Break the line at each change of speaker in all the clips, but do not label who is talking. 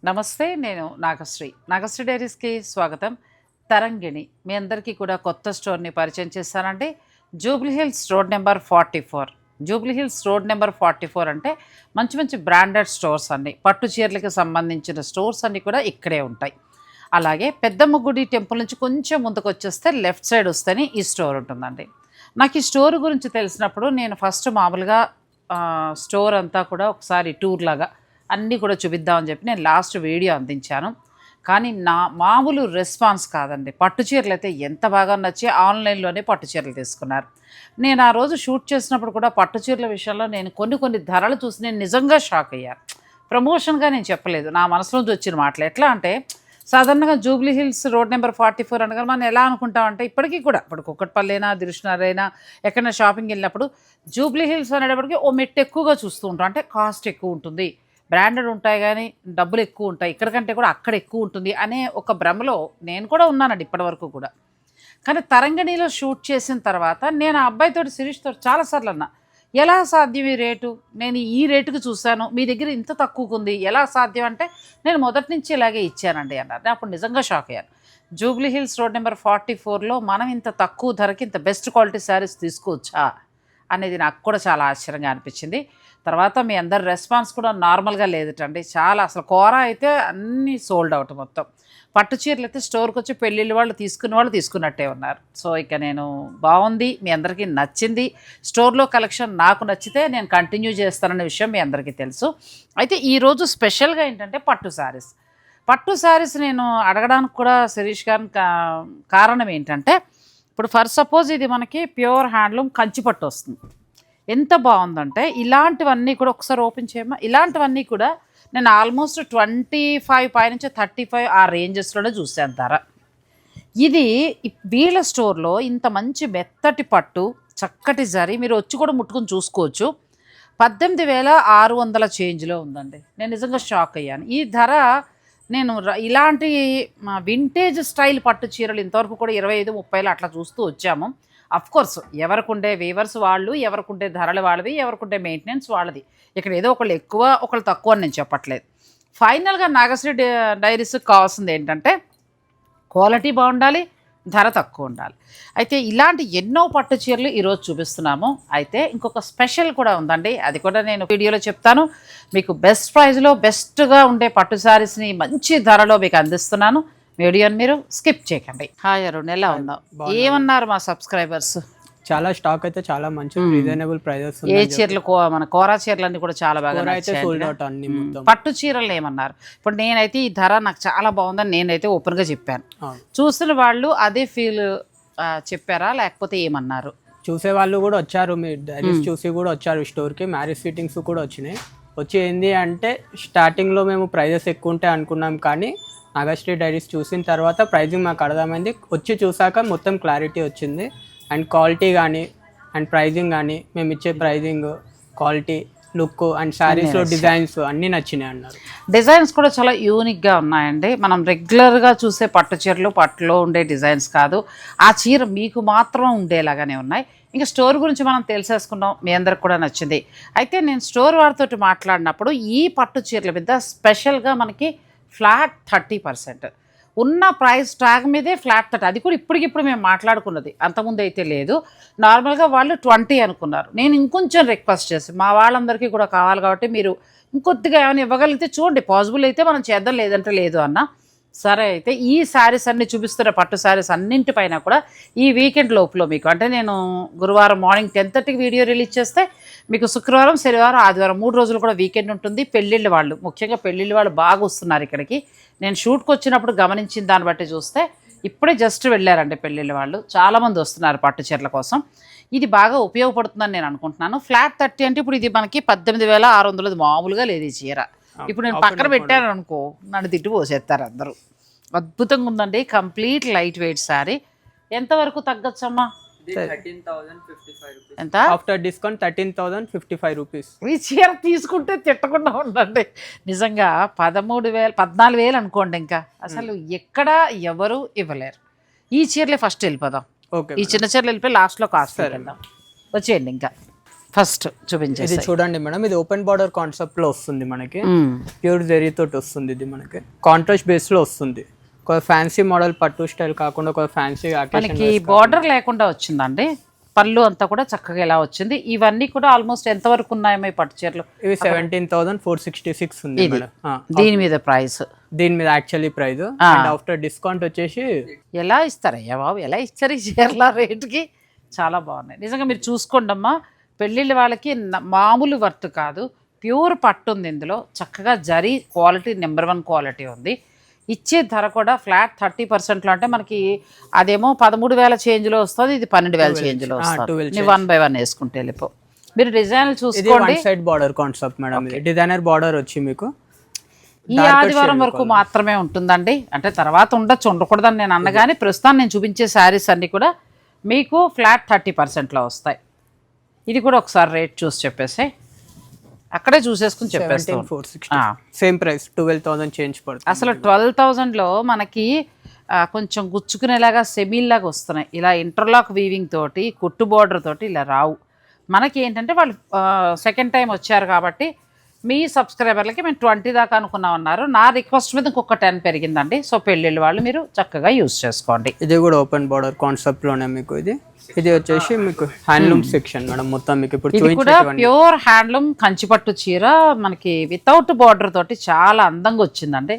నమస్తే. నేను నాగశ్రీ డైరీస్కి స్వాగతం. తరంగిణి మీ అందరికీ కూడా కొత్త స్టోర్ని పరిచయం చేస్తానండి. Jubilee Hills road number 44. Jubilee Hills road number 44 అంటే మంచి మంచి బ్రాండెడ్ స్టోర్స్ అన్నీ, పట్టు చీరలకు సంబంధించిన స్టోర్స్ అన్నీ కూడా ఇక్కడే ఉంటాయి. అలాగే పెద్దమ్మ గుడి టెంపుల్ నుంచి కొంచెం ముందుకు వచ్చేస్తే లెఫ్ట్ సైడ్ వస్తేనే ఈ స్టోర్ ఉంటుందండి. నాకు ఈ స్టోర్ గురించి తెలిసినప్పుడు నేను ఫస్ట్ మామూలుగా స్టోర్ అంతా కూడా ఒకసారి టూర్ లాగా అన్నీ కూడా చూపిద్దామని చెప్పి నేను లాస్ట్ వీడియో అందించాను. కానీ నా మామూలు రెస్పాన్స్ కాదండి. పట్టు చీరలు అయితే ఎంత బాగా నచ్చి ఆన్లైన్లోనే పట్టు చీరలు తీసుకున్నారు. నేను ఆ రోజు షూట్ చేసినప్పుడు కూడా పట్టు చీరల విషయంలో నేను కొన్ని ధరలు చూసి నేను నిజంగా షాక్ అయ్యాను. ప్రమోషన్గా నేను చెప్పలేదు, నా మనసులోంచి వచ్చిన మాటలు. ఎట్లా అంటే సాధారణంగా జూబ్లీహిల్స్ రోడ్ నెంబర్ 44 అనగా మనం ఎలా అనుకుంటామంటే ఇప్పటికీ కూడా ఇప్పుడు కుక్కట్పల్లి అయినా దిల్సుఖ్నగర్ అయినా ఎక్కడైనా షాపింగ్ వెళ్ళినప్పుడు జూబ్లీహిల్స్ అనేటప్పటికీ ఓ మెట్టు ఎక్కువగా చూస్తూ ఉంటాం. అంటే కాస్ట్ ఎక్కువ ఉంటుంది, బ్రాండెడ్ ఉంటాయి కానీ డబ్బులు ఎక్కువ ఉంటాయి, ఇక్కడికంటే కూడా అక్కడ ఎక్కువ ఉంటుంది అనే ఒక భ్రమలో నేను కూడా ఉన్నానండి ఇప్పటివరకు కూడా. కానీ తరంగిణిలో షూట్ చేసిన తర్వాత నేను ఆ అబ్బాయితోటి శిరీష్తో చాలాసార్లు అన్నా, ఎలా సాధ్యం ఈ రేటు, నేను ఈ రేటుకి చూశాను, మీ దగ్గర ఇంత తక్కువకు ఉంది, ఎలా సాధ్యం అంటే నేను మొదటి నుంచి ఇలాగే ఇచ్చానండి అన్నారు. నేను అప్పుడు నిజంగా షాక్ అయ్యాను. జూబ్లీహిల్స్ రోడ్ నెంబర్ 44లో మనం ఇంత తక్కువ ధరకి ఇంత బెస్ట్ క్వాలిటీ శారీస్ తీసుకోవచ్చా అనేది నాకు కూడా చాలా ఆశ్చర్యంగా అనిపించింది. తర్వాత మీ అందరి రెస్పాన్స్ కూడా నార్మల్గా లేదటండి. చాలా అసలు కూర అయితే అన్నీ సోల్డ్ అవుట్ మొత్తం. పట్టు చీరలు అయితే స్టోర్కి వచ్చి పెళ్ళిళ్ళు వాళ్ళు తీసుకున్నట్టే ఉన్నారు. సో ఇక నేను బాగుంది, మీ అందరికీ నచ్చింది, స్టోర్లో కలెక్షన్ నాకు నచ్చితే నేను కంటిన్యూ చేస్తాననే విషయం మీ అందరికీ తెలుసు. అయితే ఈరోజు స్పెషల్గా ఏంటంటే పట్టు శారీస్ నేను అడగడానికి కూడా శిరీష్ గారిని కారణం ఏంటంటే, ఇప్పుడు ఫర్ సపోజ్ ఇది మనకి ప్యూర్ హ్యాండ్లూమ్ కంచిపట్టు వస్తుంది. ఎంత బాగుందంటే ఇలాంటివన్నీ కూడా ఒకసారి ఓపెన్ చేయమా, ఇలాంటివన్నీ కూడా నేను ఆల్మోస్ట్ 25 పైనుంచి 35 ఆ రేంజెస్లోనే చూశాను ధర. ఇది వీళ్ళ స్టోర్లో ఇంత మంచి మెత్తటి పట్టు చక్కటి జరీ మీరు వచ్చి కూడా ముట్టుకుని చూసుకోవచ్చు. 18,600 చేంజ్లో ఉందండి. నేను నిజంగా షాక్ అయ్యాను. ఈ ధర నేను ఇలాంటి వింటేజ్ స్టైల్ పట్టు చీరలు ఇంతవరకు కూడా 25-30 అట్లా చూస్తూ వచ్చాము. అఫ్కోర్స్ ఎవరికుండే వీవర్స్ వాళ్ళు, ఎవరికుండే ధరలు వాళ్ళవి, ఎవరికుండే మెయింటెనెన్స్ వాళ్ళది. ఇక్కడ ఏదో ఒకళ్ళు ఎక్కువ ఒకళ్ళు తక్కువ అని నేను చెప్పట్లేదు. ఫైనల్గా నాగశ్రీ డైరీస్కి కావాల్సింది ఏంటంటే క్వాలిటీ బాగుండాలి, ధర తక్కువ ఉండాలి. అయితే ఇలాంటి ఎన్నో పట్టు చీరలు ఈరోజు చూపిస్తున్నాము. అయితే ఇంకొక స్పెషల్ కూడా ఉందండి, అది కూడా నేను వీడియోలో చెప్తాను. మీకు బెస్ట్ ప్రైస్లో బెస్ట్గా ఉండే పట్టు శారీస్ని మంచి ధరలో మీకు అందిస్తున్నాను. వీడియోని మీరు స్కిప్ చేయకండి. హాయ్ అరుణ్, ఎలా ఉన్నావు? ఏమన్నారు మా సబ్స్క్రైబర్స్?
చాలా స్టాక్ అయితే చాలా మంచి రీజనబుల్ ప్రైజెస్.
ఏ చీరలు మన కోరా చీరలన్నీ కూడా చాలా బాగా పట్టు చీరలు ఏమన్నారు? ఇప్పుడు నేనైతే ఈ ధర నాకు చాలా బాగుందని నేనైతే ఓపెన్గా చెప్పాను. చూసిన వాళ్ళు అదే ఫీల్ చెప్పారా లేకపోతే ఏమన్నారు?
చూసే వాళ్ళు కూడా వచ్చారు, మీరు డైరీస్ చూసి కూడా వచ్చారు స్టోర్కి. మ్యారేజ్ ఫిట్టింగ్స్ కూడా వచ్చినాయి. వచ్చి ఏంది అంటే స్టార్టింగ్లో మేము ప్రైజెస్ ఎక్కువ ఉంటాయి అనుకున్నాం, కానీ నాగశ్రీ డైరీస్ చూసిన తర్వాత ప్రైజింగ్ మాకు అర్థమైంది. వచ్చి చూసాక మొత్తం క్లారిటీ వచ్చింది. అండ్ క్వాలిటీ కానీ అండ్ ప్రైజింగ్ కానీ, మేము ఇచ్చే ప్రైజింగ్, క్వాలిటీ, లుక్ అండ్ శారీస్లో డిజైన్స్ అన్నీ నచ్చినాయి అన్నారు.
డిజైన్స్ కూడా చాలా యూనిక్గా ఉన్నాయండి. మనం రెగ్యులర్గా చూసే పట్టు చీరలు పట్టులో ఉండే డిజైన్స్ కాదు, ఆ చీర మీకు మాత్రం ఉండేలాగానే ఉన్నాయి. ఇంకా స్టోర్ గురించి మనం తెలిసేసుకున్నాం, మీ అందరికి కూడా నచ్చింది. అయితే నేను స్టోర్ వారితో మాట్లాడినప్పుడు ఈ పట్టు చీరల మీద స్పెషల్గా మనకి ఫ్లాట్ 30% ఉన్న ప్రైస్ ట్యాగ్ మీదే ఫ్లాట్ 30, అది కూడా ఇప్పటికిప్పుడు మేము మాట్లాడుకున్నది, అంతకుముందు అయితే లేదు. నార్మల్గా వాళ్ళు 20 అనుకున్నారు. నేను ఇంకొంచెం రిక్వెస్ట్ చేసి మా వాళ్ళందరికీ కూడా కావాలి కాబట్టి మీరు ఇంకొద్దిగా ఏమైనా ఇవ్వగలిగితే చూడండి, పాసిబుల్ అయితే మనం చేద్దాం, లేదంటే లేదు అన్న. సరే, అయితే ఈ శారీస్ అన్ని చూపిస్తున్న పట్టు శారీస్ అన్నింటిపైన కూడా ఈ వీకెండ్ లోపల మీకు, అంటే నేను గురువారం మార్నింగ్ 10:30కి వీడియో రిలీజ్ చేస్తే మీకు శుక్రవారం, శనివారం, ఆదివారం 3 రోజులు కూడా వీకెండ్ ఉంటుంది. పెళ్ళిళ్ళ వాళ్ళు, ముఖ్యంగా పెళ్ళిళ్ళ వాళ్ళు బాగా వస్తున్నారు ఇక్కడికి. నేను షూట్కి వచ్చినప్పుడు గమనించిన దాన్ని బట్టి చూస్తే ఇప్పుడే జస్ట్ వెళ్ళారండి పెళ్ళిళ్ళ వాళ్ళు, చాలామంది వస్తున్నారు పట్టు చీరల కోసం. ఇది బాగా ఉపయోగపడుతుందని నేను అనుకుంటున్నాను. ఫ్లాట్ 30 అంటే ఇప్పుడు ఇది మనకి 18,600 మామూలుగా లేదు ఈ చీర. ఇప్పుడు నేను పక్కన పెట్టాను అనుకో, నన్ను తిట్టు పోసేస్తారు అందరూ. అద్భుతంగా ఉందండి, కంప్లీట్ లైట్ వెయిట్ శారీ. ఎంతవరకు తగ్గచ్చమ్మా? ఎంత
ఆఫ్టర్ డిస్కౌంట్ 13,055 రూపీస్.
ఈ చీర తీసుకుంటే తిట్టకుండా ఉండండి. నిజంగా 13,000 14,000 అనుకోండి, ఇంకా అసలు ఎక్కడ ఎవరు ఇవ్వలేరు. ఈ చీరలే ఫస్ట్ వెళ్ళిపోదాం. ఈ చిన్న చీరలు వెళ్ళిపోయి లాస్ట్లో కాస్ట్ వెళ్దాం. వచ్చేయండి. ఇంకా ఫస్ట్
ఇది
చూపించేసి
చూడండి మేడం, ఇది ఓపెన్ బార్డర్ కాన్సెప్ట్ లో వస్తుంది మనకి. ప్యూర్ జెరీ తోటి వస్తుంది. ఇది మనకి కాంట్రాస్ట్ బేస్ లో వస్తుంది. ఒక ఫ్యాన్సీ మోడల్ పట్టు స్టైల్ కాకుండా ఒక ఫ్యాన్సీ
మనకి బార్డర్ లేకుండా వచ్చిందండి. పళ్ళు అంతా కూడా చక్కగా ఇలా వచ్చింది. ఇవన్నీ కూడా ఆల్మోస్ట్ ఎంత వరకు ఉన్నాయో ఈ పట్టు చీరలు?
ఇవి 17,466 ఉంది మేడం.
దీని మీద ప్రైస్,
దీని మీద actually price and after discount వచ్చేసి
ఎలా ఇస్తారయ్యా బాబు, ఎలా ఇస్తారు ఈ చీరల రేటుకి? చాలా బాగున్నాయి నిజంగా. మీరు చూసుకోండి అమ్మా, పెళ్ళిళ్ళ వాళ్ళకి మామూలు వర్త్ కాదు, ప్యూర్ పట్టు ఉంది ఇందులో. చక్కగా జరీ క్వాలిటీ నెంబర్ 1 క్వాలిటీ ఉంది. ఇచ్చే ధర కూడా ఫ్లాట్ 30%లో, అంటే మనకి అదేమో 13,000 చేంజ్లో వస్తుంది, ఇది 12,000 చేంజ్లో వస్తుంది. 1 by 1 వేసుకుంటే వెళ్ళిపో. మీరు డిజైన్లు చూసుకోండి.
Side border concept madam, designer border వచ్చి మీకు
ఈ ఆదివారం వరకు మాత్రమే ఉంటుందండి. అంటే తర్వాత ఉండొచ్చు, ఉండకూడదని నేను అన్నగానే, ప్రస్తుతం నేను చూపించే శారీస్ అన్నీ కూడా మీకు ఫ్లాట్ 30%లో వస్తాయి. ఇది కూడా ఒకసారి రేట్ చూసి చెప్పేసి అక్కడే చూసేసుకుని చెప్పేస్తాం.
సేమ్ ప్రైస్ 12,000 చేంజ్ పడుతుంది.
అసలు 12,000లో మనకి కొంచెం గుచ్చుకునేలాగా సెమీల్లాగా వస్తున్నాయి. ఇలా ఇంటర్లాక్ వీవింగ్ తోటి, కుట్టు బోర్డర్ తోటి ఇలా రావు. మనకి ఏంటంటే వాళ్ళు సెకండ్ టైం వచ్చారు కాబట్టి మీ సబ్స్క్రైబర్లకి మేము 20 దాకా అనుకున్నామన్నారు. నా రిక్వెస్ట్ మీద ఇంకొక 10 పెరిగిందండి. సో పెళ్ళిళ్ళ వాళ్ళు మీరు చక్కగా యూజ్ చేసుకోండి.
ఇది కూడా ఓపెన్ బార్డర్ కాన్సెప్ట్ లోనే మీకు. ఇది వచ్చేసి మీకు హ్యాండ్లూమ్ సెక్షన్ మేడం మొత్తం మీకు. ఇప్పుడు
ఇది కూడా ప్యూర్ హ్యాండ్లూమ్ కంచిపట్టు చీర మనకి వితౌట్ బార్డర్ తోటి చాలా అందంగా వచ్చిందండి.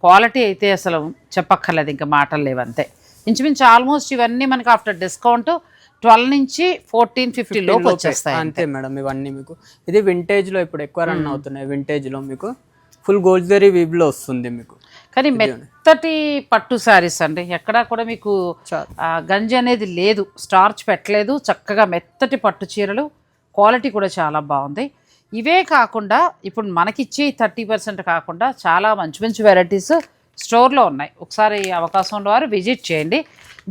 క్వాలిటీ అయితే అసలు చెప్పక్కర్లేదు, ఇంకా మాటలు లేవంతే. ఇంచుమించు ఆల్మోస్ట్ ఇవన్నీ మనకి ఆఫ్టర్ డిస్కౌంట్ 12 నుంచి 14-15 లోపు వచ్చేస్తాయి
అంతే మేడం. ఇవన్నీ మీకు ఇది వింటేజ్ లో ఇప్పుడు ఎక్కువ రన్ అవుతున్నాయి. వింటేజ్ లో మీకు ఫుల్ గోల్డ్ జరీ వీవ్ లో వస్తుంది మీకు.
కానీ మెత్తటి పట్టు శారీస్ అండి, ఎక్కడా కూడా మీకు గంజి అనేది లేదు, స్టార్చ్ పెట్టలేదు. చక్కగా మెత్తటి పట్టు చీరలు, క్వాలిటీ కూడా చాలా బాగుంది. ఇవే కాకుండా ఇప్పుడు మనకిచ్చే 30% కాకుండా చాలా మంచి మంచి వెరైటీస్ స్టోర్లో ఉన్నాయి. ఒకసారి అవకాశం వారు విజిట్ చేయండి.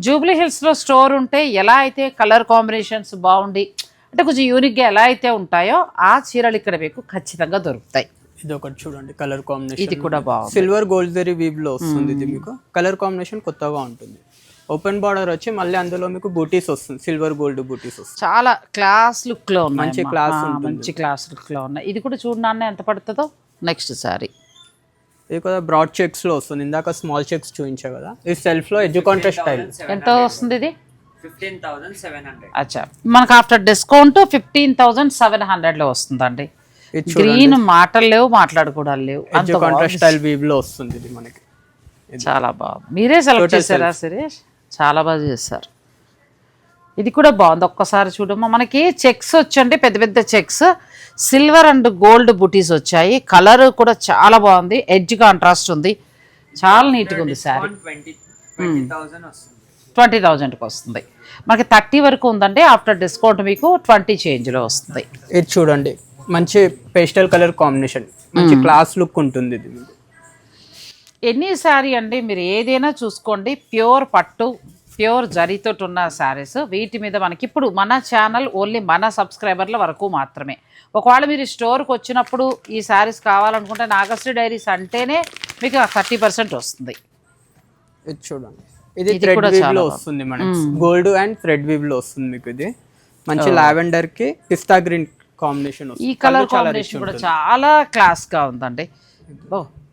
జూబ్లీ హిల్స్లో స్టోర్ ఉంటే ఎలా అయితే కలర్ కాంబినేషన్స్ బాగుండి, అంటే కొంచెం యూనిక్గా ఎలా అయితే ఉంటాయో ఆ చీరలు ఇక్కడ మీకు ఖచ్చితంగా దొరుకుతాయి.
ఇది ఒకటి చూడండి కలర్ కాంబినేషన్,
ఇది కూడా బాగుంది.
సిల్వర్ గోల్డ్ జరీ వీవ్ లో వస్తుంది. ఇది మీకు కలర్ కాంబినేషన్ కొత్తగా ఉంటుంది. ఓపెన్ బార్డర్ వచ్చి మళ్ళీ అందులో మీకు బూటీస్ వస్తుంది, సిల్వర్ గోల్డ్ బూటీస్ వస్తుంది.
చాలా క్లాస్ లుక్ లో ఉన్నాయి,
మంచి క్లాస్
మంచి క్లాస్ లుక్ లో ఉన్నాయి. ఇది కూడా చూడండి ఎంత పడుతుందో. నెక్స్ట్ సారీ
ఇది కూడా బ్రాడ్ చెక్స్ లో వస్తుంది. ఇందాక స్మాల్ చెక్స్ చూపించా కదా, ఇది సెల్ఫ్ లో ఎడ్జ్ కాంట్రాస్ట్ స్టైల్.
ఎంత వస్తుంది ఇది?
15,700.
అచ్చా, మనకు ఆఫ్టర్ డిస్కౌంట్ 15,700 లో వస్తుందండి. గ్రీన్ మాటలు లేవు, మాట్లాడుకోవడాలు లేవు.
ఎడ్జ్ కాంట్రాస్ట్ స్టైల్ వీవ్ లో వస్తుంది ఇది మనకి.
చాలా బాగుంది. మీరే సెలెక్ట్ చేశారా సురేష్? చాలా బాగా చేశారు. ఇది కూడా బాగుంది. ఒక్కసారి చూడమ్మా, మనకి చెక్స్ వచ్చండి, పెద్ద పెద్ద చెక్స్, సిల్వర్ అండ్ గోల్డ్ బుటీస్ వచ్చాయి. కలర్ కూడా చాలా బాగుంది, ఎడ్జ్ కాంట్రాస్ట్ ఉంది, చాలా నీట్గా ఉంది శారీ. 20,000కి వస్తుంది. మనకి 30 వరకు ఉందండి. ఆఫ్టర్ డిస్కౌంట్ మీకు 20 చేంజ్లో వస్తుంది.
ఇది చూడండి మంచి పేస్టల్ కలర్ కాంబినేషన్, మంచి క్లాస్ లుక్ ఉంటుంది ఇది.
ఎన్ని శారీ అండి మీరు ఏదైనా చూసుకోండి, ప్యూర్ పట్టు, ప్యూర్ జరీతో ఉన్న శారీస్. వీటి మీద మనకి ఇప్పుడు మన ఛానల్ ఓన్లీ మన సబ్స్క్రైబర్ల వరకు మాత్రమే. ఒకవేళ మీరు స్టోర్కి వచ్చినప్పుడు ఈ శారీస్ కావాలనుకుంటే నాగశ్రీ డైరీస్ అంటేనే మీకు 30% వస్తుంది.
ఇది చూడండి, ఇది థ్రెడ్ వీవ్ లో వస్తుంది మనకి, గోల్డ్ అండ్ థ్రెడ్ వీవ్ లో వస్తుంది మీకు. ఇది మంచి లావెండర్ కి పిస్తా గ్రీన్ కాంబినేషన్.
ఈ కలర్ కాంబినేషన్ కూడా చాలా క్లాస్ గా ఉందండి.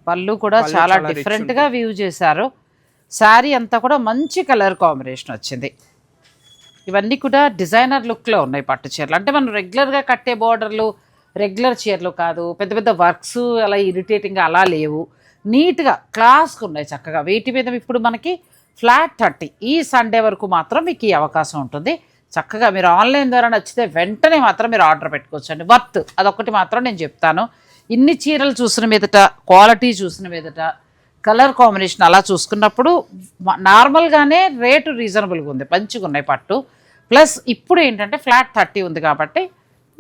పళ్ళు కూడా చాలా డిఫరెంట్ గా వ్యూ చేశారు. శారీ అంతా కూడా మంచి కలర్ కాంబినేషన్ వచ్చింది. ఇవన్నీ కూడా డిజైనర్ లుక్లో ఉన్నాయి పట్టు చీరలు. అంటే మనం రెగ్యులర్గా కట్టే బోర్డర్లు, రెగ్యులర్ చీరలు కాదు, పెద్ద పెద్ద వర్క్స్ అలా ఇరిటేటింగ్గా అలా లేవు, నీట్గా క్లాస్గా ఉన్నాయి చక్కగా. వీటి మీద ఇప్పుడు మనకి ఫ్లాట్ 30 ఈ సండే వరకు మాత్రం మీకు ఈ అవకాశం ఉంటుంది. చక్కగా మీరు ఆన్లైన్ ద్వారా నచ్చితే వెంటనే మాత్రం మీరు ఆర్డర్ పెట్టుకోవచ్చు అండి. వర్త్ అదొకటి మాత్రం నేను చెప్తాను. ఇన్ని చీరలు చూసిన మీదట, క్వాలిటీ చూసిన మీదట, కలర్ కాంబినేషన్ అలా చూసుకున్నప్పుడు నార్మల్గానే రేటు రీజనబుల్గా ఉంది, మంచిగా ఉన్నాయి పట్టు. ప్లస్ ఇప్పుడు ఏంటంటే ఫ్లాట్ 30 ఉంది కాబట్టి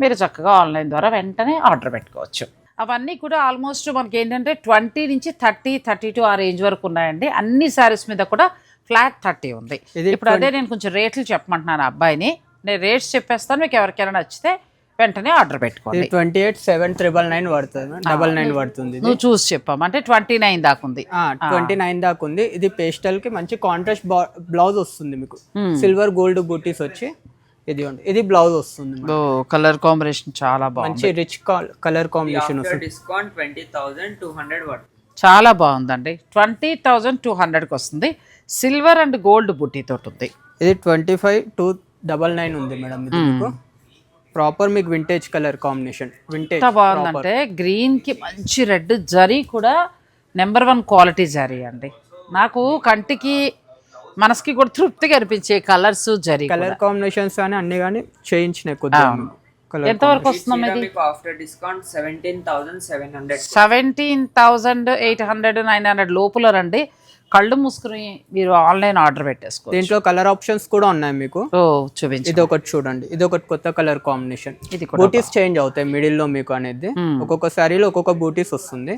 మీరు చక్కగా ఆన్లైన్ ద్వారా వెంటనే ఆర్డర్ పెట్టుకోవచ్చు. అవన్నీ కూడా ఆల్మోస్ట్ మనకి ఏంటంటే 20 నుంచి 30, 32 ఆ రేంజ్ వరకు ఉన్నాయండి. అన్ని శారీస్ మీద కూడా ఫ్లాట్ 30 ఉంది. ఇప్పుడు అదే నేను కొంచెం రేట్లు చెప్పమంటున్నాను అబ్బాయిని. నేను రేట్స్ చెప్పేస్తాను, మీకు ఎవరికైనా నచ్చితే వెంటనే ఆర్డర్ పెట్టుకోండి.
28,799 పడుతుంది, 99 పడుతుంది.
నువ్వు చూసి చెప్పాము అంటే 29 దాకా ఉంది.
29 దాకా ఉంది. ఇది పేస్టల్ కి మంచి కాంట్రాస్ట్ బ్లౌజ్ వస్తుంది మీకు, సిల్వర్ గోల్డ్ బూటీస్ వచ్చి ఇది బ్లౌజ్ వస్తుంది
ఓ కలర్ కాంబినేషన్ చాలా బాగుంది,
మంచి రిచ్ కలర్ కాంబినేషన్
After
వస్తుంది.
discount 20,200 watt.
చాలా బాగుందండి. 20,200కి వస్తుంది. సిల్వర్ అండ్ గోల్డ్ బుట్టి తోటి ఉంది.
ఇది 25,299 ఉంది మేడం. ఇది మీకు ప్రాపర్ మీకు వింటేజ్ కలర్ కాంబినేషన్, వింటేజ్
ఎంత బాగుందంటే గ్రీన్ కి మంచి రెడ్ జరీ కూడా నెంబర్ 1 క్వాలిటీ జరీ అండి. నాకు కంటికి మనసుకి కూడా తృప్తిగా అనిపించే కలర్స్ జరీ.
కలర్ కాంబినేషన్స్ కానీ అన్ని కానీ చేయించినాయి కొద్దిగా కలర్.
ఎంత వరకు వస్తుందా
చీర
ఇది?
మీకు after discount 17,700.
17,800 900 లోపల రండి. కళ్ళు మూసుకుని మీరు ఆన్లైన్ ఆర్డర్ పెట్టేసుకో.
దీంట్లో కలర్ ఆప్షన్స్ కూడా ఉన్నాయి మీకు.
ఓ చూపించు.
ఇది ఒకటి చూడండి, ఇది ఒకటి కొత్త కలర్ కాంబినేషన్.
ఇది కూడా
బూటీస్ చేంజ్ అవుతాయి మిడిల్ లో మీకు అనేది. ఒక్కొక్క శారీలో ఒక్కొక్క బూటీస్ వస్తుంది.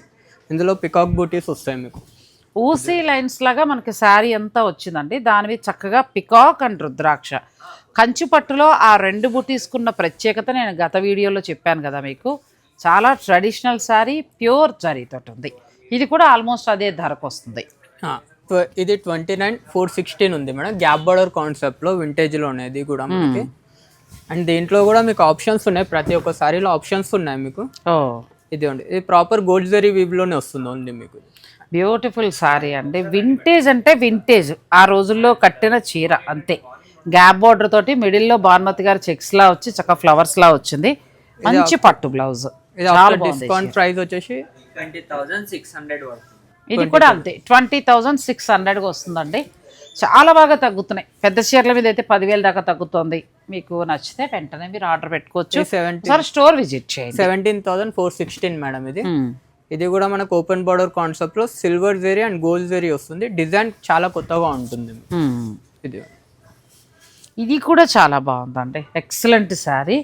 ఇందులో పికాక్ బూటీస్ వస్తాయి మీకు.
ఊసీ లైన్స్ లాగా మనకి శారీ అంతా వచ్చిందండి. దాని మీద చక్కగా పికాక్ అండ్ రుద్రాక్ష కంచి పట్టులో ఆ 2 బుటీస్కున్న ప్రత్యేకత నేను గత వీడియోలో చెప్పాను కదా మీకు. చాలా ట్రెడిషనల్ శారీ, ప్యూర్ జరీతో ఉంది. ఇది కూడా ఆల్మోస్ట్ అదే ధరకు వస్తుంది.
ఇది 29,416 ఉంది మేడం. గ్యాప్ బార్డర్ కాన్సెప్ట్ లో వింటేజ్ లో అనేది కూడా మనకి. అండ్ దీంట్లో కూడా మీకు ఆప్షన్స్ ఉన్నాయి, ప్రతి ఒక్క సారీలో ఆప్షన్స్ ఉన్నాయి మీకు.
ఓ
ఇది ప్రాపర్ గోల్డ్ జరీ వీవ్ లోనే వస్తుంది ఓన్లీ మీకు.
బ్యూటిఫుల్ శారీ అండి. వింటేజ్ అంటే వింటేజ్, ఆ రోజుల్లో కట్టిన చీర అంతే. గ్యాప్ బార్డర్ తోటి మిడిల్లో భానుమతి గారి చెక్స్ లా వచ్చి చక్క ఫ్లవర్స్ లా వచ్చింది. మంచి పట్టు బ్లౌజ్.
ఇది డిస్కౌంట్ ప్రైస్ వచ్చేసి
20,600 watt.
ఇది కూడా అంతే 20,600కి వస్తుందండి. చాలా బాగా తగ్గుతున్నాయి. పెద్ద చీరల మీద అయితే 10,000 దాకా తగ్గుతుంది. మీకు నచ్చితే వెంటనే మీరు ఆర్డర్ పెట్టుకోవచ్చు. ఒకసారి స్టోర్ విజిట్ చేయండి.
17,416 మేడం ఇది. ఇది కూడా మనకు ఓపెన్ బార్డర్ కాన్సెప్ట్ లో silver zari and gold zari వస్తుంది. డిజైన్ చాలా కొత్తగా ఉంటుంది ఇది.
ఇది కూడా చాలా బాగుందండి. ఎక్సలెంట్ శారీ.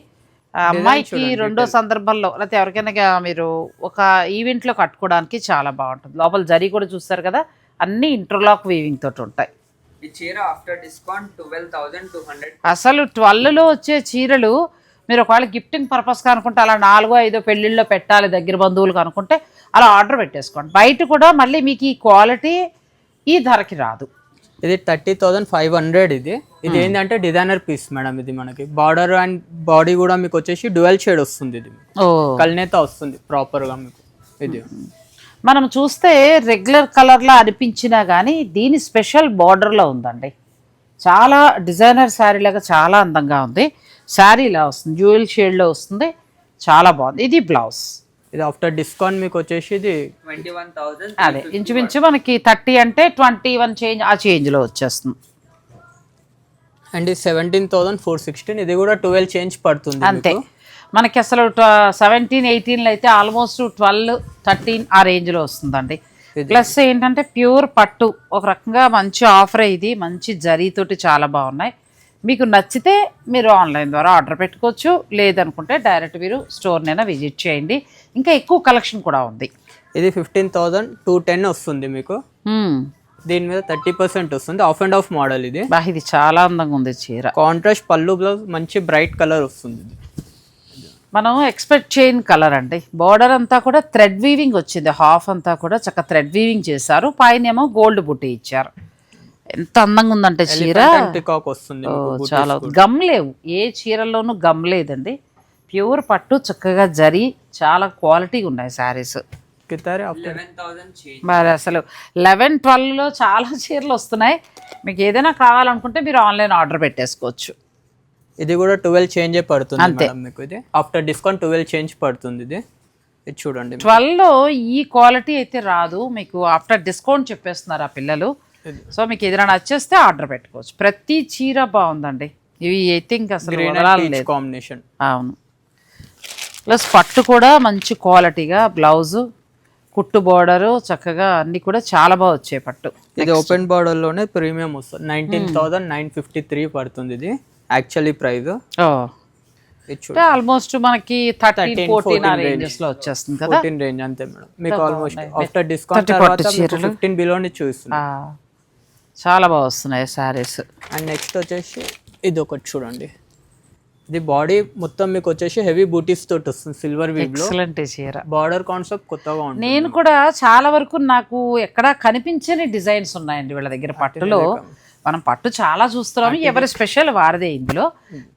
అమ్మాయికి రెండో సందర్భంలో లేకపోతే ఎవరికైనా మీరు ఒక ఈవెంట్లో కట్టుకోవడానికి చాలా బాగుంటుంది. లోపల జరీ కూడా చూస్తారు కదా, అన్ని ఇంటర్లాక్ వీవింగ్ తోటి ఉంటాయి.
ఈ చీర ఆఫ్టర్ డిస్కౌంట్ 12,200.
అసలు 12లో వచ్చే చీరలు మీరు ఒకవేళ గిఫ్టింగ్ పర్పస్గా అనుకుంటే అలా 4-5 పెళ్ళిళ్ళలో పెట్టాలి దగ్గర బంధువులకు అనుకుంటే అలా ఆర్డర్ పెట్టేసుకోండి. బయట కూడా మళ్ళీ మీకు ఈ క్వాలిటీ ఈ ధరకి రాదు.
ఇది 30,500. ఇది ఏంటంటే డిజైనర్ పీస్ మేడం. ఇది మనకి బార్డర్ అండ్ బాడీ కూడా మీకు వచ్చేసి డ్యువల్ షేడ్ వస్తుంది. ఇది కల్నేత వస్తుంది ప్రాపర్ గా మీకు. ఇది
మనం చూస్తే రెగ్యులర్ కలర్లా అనిపించినా కానీ దీని స్పెషల్ బార్డర్లో ఉందండి. చాలా డిజైనర్ శారీ లాగా చాలా అందంగా ఉంది. శారీ ఇలా వస్తుంది, డ్యూయల్ షేడ్లో వస్తుంది, చాలా బాగుంది. ఇది బ్లౌజ్.
ఇది ఆఫ్టర్ డిస్కౌంట్ మీకు వచ్చేసి ఇది
21,000.
అదే ఇంచుమించు మనకి 30 అంటే 21 చేంజ్ ఆ చేంజ్లో వచ్చేస్తుంది.
అండ్ 17,416. ఇది కూడా 12 చేంజ్ పడుతుంది
అంతే. మనకి అసలు 17-18లో అయితే ఆల్మోస్ట్ 12-13 ఆ రేంజ్లో వస్తుందండి. ప్లస్ ఏంటంటే ప్యూర్ పట్టు, ఒక రకంగా మంచి ఆఫర్. ఇది మంచి జరీతోటి చాలా బాగున్నాయి. మీకు నచ్చితే మీరు ఆన్లైన్ ద్వారా ఆర్డర్ పెట్టుకోవచ్చు, లేదనుకుంటే డైరెక్ట్ మీరు స్టోర్నైనా విజిట్ చేయండి. ఇంకా ఎక్కువ కలెక్షన్ కూడా ఉంది.
ఇది 15,210 వస్తుంది మీకు. దీని మీద 30% వస్తుంది. ఆఫ్ అండ్ ఆఫ్ మోడల్ ఇది.
ఇది చాలా అందంగా ఉంది చీర.
కాంట్రాస్ట్ పళ్ళు బ్లౌజ్ మంచి బ్రైట్ కలర్ వస్తుంది.
మనం ఎక్స్పెక్ట్ చేయని కలర్ అండి. బార్డర్ అంతా కూడా థ్రెడ్ వీవింగ్ వచ్చింది. హాఫ్ అంతా కూడా చక్కగా థ్రెడ్ వీవింగ్ చేశారు. పైన ఏమో గోల్డ్ బుట్టి ఇచ్చారు. ఎంత అందంగా ఉందంటే చీర. చాలా గమ్ లేవు, ఏ చీరల్లోనూ గమ్ లేదండి. ప్యూర్ పట్టు, చక్కగా జరీ, చాలా క్వాలిటీగా ఉన్నాయి శారీస్. మరి అసలు 11-12లో చాలా చీరలు వస్తున్నాయి. మీకు ఏదైనా కావాలనుకుంటే మీరు ఆన్లైన్ ఆర్డర్ పెట్టేసుకోవచ్చు.
ఇది కూడా 12 చేంజ్ పడుతుంది మేడం మీకు. ఇది ఆఫ్టర్ డిస్కౌంట్ 12 చేంజ్ పడుతుంది. ఇది చూడండి
12లో ఈ క్వాలిటీ అయితే రాదు మీకు. ఆఫ్టర్ డిస్కౌంట్ చెప్పేస్తున్నారు ఆ పిల్లలు. సో మీకు ఏదైనా నచ్చేస్తే ఆర్డర్ పెట్టుకోవచ్చు. ప్రతి చీర బాగుందండి. ఇవి ఐ థింక్ అసలు
కాంబినేషన్.
అవును. ప్లస్ పట్టు కూడా మంచి క్వాలిటీగా, బ్లౌజు, కుట్టు బార్డరు చక్కగా అన్ని కూడా చాలా బాగా వచ్చాయి పట్టు.
ఇది ఓపెన్ బార్డర్ లోనే ప్రీమియం వస్తుంది. 19,953 పడుతుంది. ఇది యాక్చువల్లీ ప్రైస్
ఆల్మోస్ట్ మనకి 13-14 రేంజెస్ లో వచ్చేస్తుంది కదా.
14 రేంజ్ అంతే మేడం మీకు. ఆల్మోస్ట్ ఆఫ్టర్ డిస్కౌంట్ తర్వాత 15 బిలోని చూస్తుంది.
చాలా బాగా వస్తున్నాయి సారీస్.
అండ్ నెక్స్ట్ వచ్చేసి ఇది ఒకటి చూడండి. ఇది బాడీ మొత్తం మీకు వచ్చేసి హెవీ బూటీస్ తోటి వస్తుంది. సిల్వర్ వీవ్ లో
ఎక్సలెంట్ చీర.
బార్డర్ కాన్సెప్ట్ కొత్తగా ఉంటుంది.
నేను కూడా చాలా వరకు నాకు ఎక్కడా కనిపించని డిజైన్స్ ఉన్నాయండి వీళ్ళ దగ్గర పట్టులో. మనం పట్టు చాలా చూస్తున్నాము, ఎవరి స్పెషల్ వారిదే ఇందులో.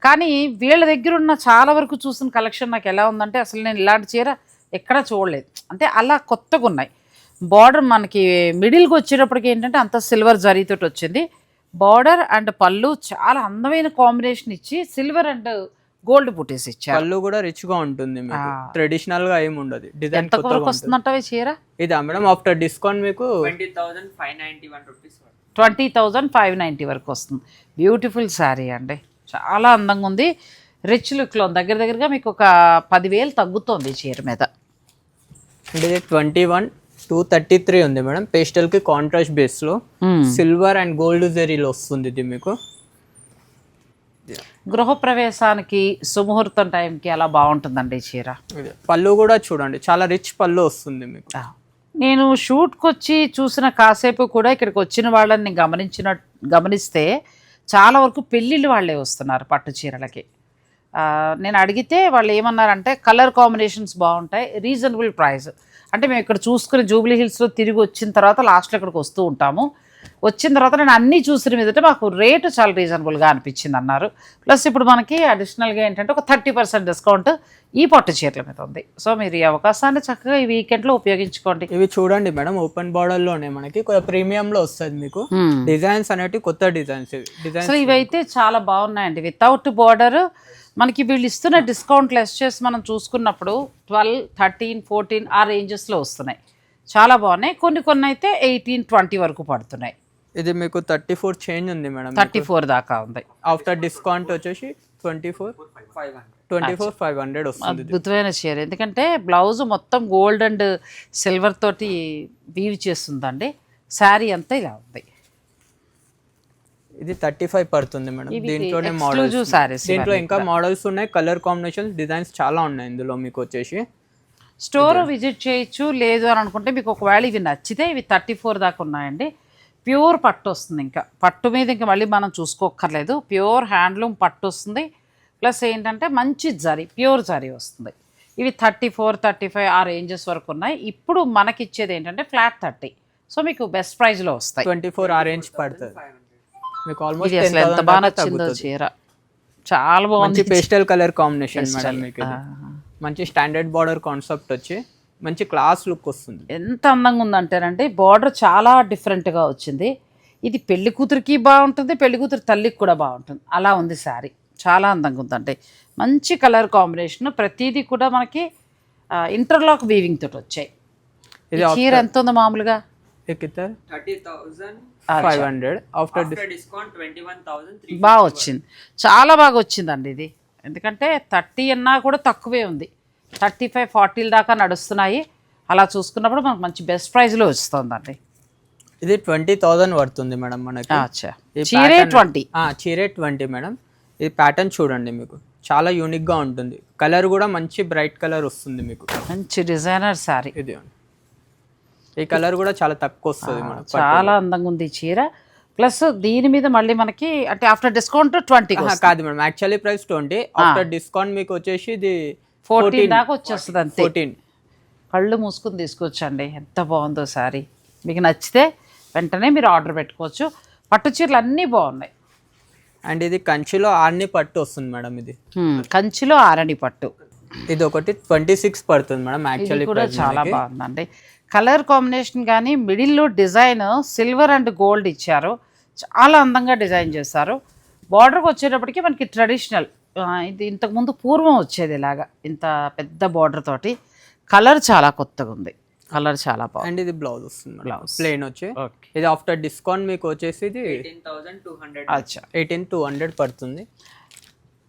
కానీ వీళ్ళ దగ్గర ఉన్న చాలా వరకు చూసిన కలెక్షన్ నాకు ఎలా ఉందంటే అసలు నేను ఇలాంటి చీర ఎక్కడా చూడలేదు. అంటే అలా కొత్తగా ఉన్నాయి. బార్డర్ మనకి మిడిల్కి వచ్చేటప్పటికి ఏంటంటే అంత సిల్వర్ జరీతోటి వచ్చింది. బార్డర్ అండ్ పళ్ళు చాలా అందమైన కాంబినేషన్ ఇచ్చి సిల్వర్ అండ్ గోల్డ్ బుటీస్ ఇచ్చారు.
పళ్ళు కూడా రిచ్ గా ఉంటుంది మీకు, ట్రెడిషనల్ గా ఏమి ఉండదు. డిజైన్
ఎంత వరకు వస్తుందంటే చీర
ఇదా మేడం? ఆఫ్టర్ డిస్కౌంట్ మీకు
20,591 rupees.
20,590 వరకు వస్తుంది. బ్యూటిఫుల్ శారీ అండి, చాలా అందంగా ఉంది. రిచ్ లుక్లో దగ్గరగా మీకు ఒక 10,000 తగ్గుతుంది ఈ చీర మీద.
అంటే ఇది 21,233 ఉంది మేడం. పేస్టల్ కి కాంట్రాస్ట్ బేస్ లో సిల్వర్ అండ్ గోల్డ్ జరీలో వస్తుంది ఇది మీకు.
గృహప్రవేశానికి సుముహూర్తం టైంకి అలా బాగుంటుందండి ఈ చీర.
పళ్ళు కూడా చూడండి, చాలా రిచ్ పళ్ళు వస్తుంది మీకు.
నేను షూట్కి వచ్చి చూసిన కాసేపు కూడా ఇక్కడికి వచ్చిన వాళ్ళని గమనిస్తే చాలా వరకు పెళ్ళిళ్ళు వాళ్ళే వస్తున్నారు పట్టు చీరలకి. నేను అడిగితే వాళ్ళు ఏమన్నారంటే కలర్ కాంబినేషన్స్ బాగుంటాయి, రీజనబుల్ ప్రైస్. అంటే మేము ఇక్కడ చూసుకుని జూబ్లీ హిల్స్లో తిరిగి వచ్చిన తర్వాత లాస్ట్లో ఇక్కడికి వస్తూ ఉంటాము. వచ్చిన తర్వాత నేను అన్నీ చూసిన మీదట మాకు రేటు చాలా రీజనబుల్గా అనిపించింది అన్నారు. ప్లస్ ఇప్పుడు మనకి అడిషనల్గా ఏంటంటే ఒక 30% డిస్కౌంట్ ఈ పట్టు చీరల మీద ఉంది. సో మీరు ఈ అవకాశాన్ని చక్కగా ఈ వీకెండ్లో ఉపయోగించుకోండి.
ఇవి చూడండి మేడం, ఓపెన్ బార్డర్లోనే మనకి కొంచెం ప్రీమియంలో వస్తుంది మీకు. డిజైన్స్ అనేవి కొత్త డిజైన్స్.
సో ఇవైతే చాలా బాగున్నాయండి. వితౌట్ బార్డర్ మనకి వీళ్ళు ఇస్తున్న డిస్కౌంట్ లెస్ చేసి మనం చూసుకున్నప్పుడు 12, 13, 14 ఆ రేంజెస్లో వస్తున్నాయి. చాలా బాగున్నాయి. కొన్ని అయితే 18, 20 వరకు పడుతున్నాయి.
ఇది మీకు 34 చేంజ్ ఉంది మేడం.
34 దాకా ఉంది.
ఆఫ్టర్ డిస్కౌంట్ వచ్చేసి 24,500 వస్తుంది.
అద్భుతమైన చీర, ఎందుకంటే బ్లౌజ్ మొత్తం గోల్డ్ అండ్ సిల్వర్ తోటి వీవ్ చేస్తుందండి. శారీ అంతా ఇలా ఉంది.
ఇది 35 పడుతుంది మేడం. దీంట్లోనే
మోడల్స్,
దీంట్లో ఇంకా మోడల్స్ ఉన్నాయి, కలర్ కాంబినేషన్స్, డిజైన్స్ చాలా ఉన్నాయి ఇందులో మీకు వచ్చేసి.
స్టోర్ విజిట్ చేయొచ్చు. లేదు అని అనుకుంటే మీకు ఒకవేళ ఇవి నచ్చితే ఇవి 34 దాకా ఉన్నాయండి. ప్యూర్ పట్టు వస్తుంది. ఇంకా పట్టు మీద ఇంకా మళ్ళీ మనం చూసుకోక్కర్లేదు. ప్యూర్ హ్యాండ్లూమ్ పట్టు వస్తుంది. ప్లస్ ఏంటంటే మంచి జరీ, ప్యూర్ జరీ వస్తుంది. ఇవి 34, 35 ఆ రేంజెస్ వరకు ఉన్నాయి. ఇప్పుడు మనకి ఇచ్చేది ఏంటంటే ఫ్లాట్ 30. సో మీకు బెస్ట్ ప్రైస్లో వస్తాయి.
24 ఆ రేంజ్ పడుతుంది మీకు. ఆల్మోస్ట్
అసలు ఎంత బాగా నచ్చిందో చీర, చాలా బాగుంది.
పేస్టల్ కలర్ కాంబినేషన్ మేడం మీకు. మంచి స్టాండర్డ్ బార్డర్ కాన్సెప్ట్ వచ్చి మంచి క్లాస్ లుక్ వస్తుంది.
ఎంత అందంగా ఉందంటేనండి, బార్డర్ చాలా డిఫరెంట్గా వచ్చింది. ఇది పెళ్లి కూతురికి బాగుంటుంది, పెళ్లి కూతురు తల్లికి కూడా బాగుంటుంది. అలా ఉంది శారీ, చాలా అందంగా ఉందండి. మంచి కలర్ కాంబినేషన్, ప్రతిదీ కూడా మనకి ఇంటర్లాక్ వీవింగ్ తోటి వచ్చాయి. ఇది చీర ఎంత ఉందో మామూలుగా
30,500.
After
discount 21,300.
బాగా వచ్చింది, చాలా బాగా వచ్చిందండి ఇది. ఎందుకంటే 30 అన్నా కూడా తక్కువే ఉంది. 35, 40 దాకా నడుస్తున్నాయి. అలా చూసుకున్నప్పుడు మనకు మంచి బెస్ట్ ప్రైస్లో వస్తుందండి.
ఇది 20,000 పడుతుంది మేడం మనకి.
చీరే 20.
చీరే 20 మేడం. ఇది ప్యాటర్న్ చూడండి మీకు, చాలా యూనిక్ గా ఉంటుంది. కలర్ కూడా మంచి బ్రైట్ కలర్ వస్తుంది మీకు.
మంచి డిజైనర్ శారీ
ఇది. ఈ కలర్ కూడా చాలా తక్కువ వస్తుంది మేడం.
చాలా అందంగా ఉంది ఈ చీర. ప్లస్ దీని మీద మళ్ళీ మనకి అంటే ఆఫ్టర్ డిస్కౌంట్ 20
కాదు madam, actually price 20. After discount మీకు వచ్చేసి ఇది
14 దాకా వచ్చేస్తుంది అంతే.
14.
కళ్ళు మూసుకుని తీసుకొచ్చండి. ఎంత బాగుందో శారీ. మీకు నచ్చితే వెంటనే మీరు ఆర్డర్ పెట్టుకోవచ్చు. పట్టు చీరలు అన్నీ బాగున్నాయి.
అండ్ ఇది కంచిలో ఆర్ని పట్టు వస్తుంది మేడం. ఇది
కంచిలో ఆరణి పట్టు.
ఇది ఒకటి 26 పడుతుంది మేడం. యాక్చువల్లీ
కూడా చాలా బాగుందండి. కలర్ కాంబినేషన్ కానీ మిడిల్లో డిజైన్ సిల్వర్ అండ్ గోల్డ్ ఇచ్చారు. చాలా అందంగా డిజైన్ చేశారు. బార్డర్కి వచ్చేటప్పటికి మనకి ట్రెడిషనల్, ఇది ఇంతకుముందు పూర్వం వచ్చేది ఇలాగా ఇంత పెద్ద బార్డర్ తోటి. కలర్ చాలా కొత్తగా ఉంది, కలర్ చాలా బాగుంది.
అండ్ ఇది బ్లౌజ్ వస్తుంది, బ్లౌజ్ ప్లెయిన్ వచ్చి. ఇది ఆఫ్టర్ డిస్కౌంట్ మీకు వచ్చేసి ఇది 18,200 పడుతుంది.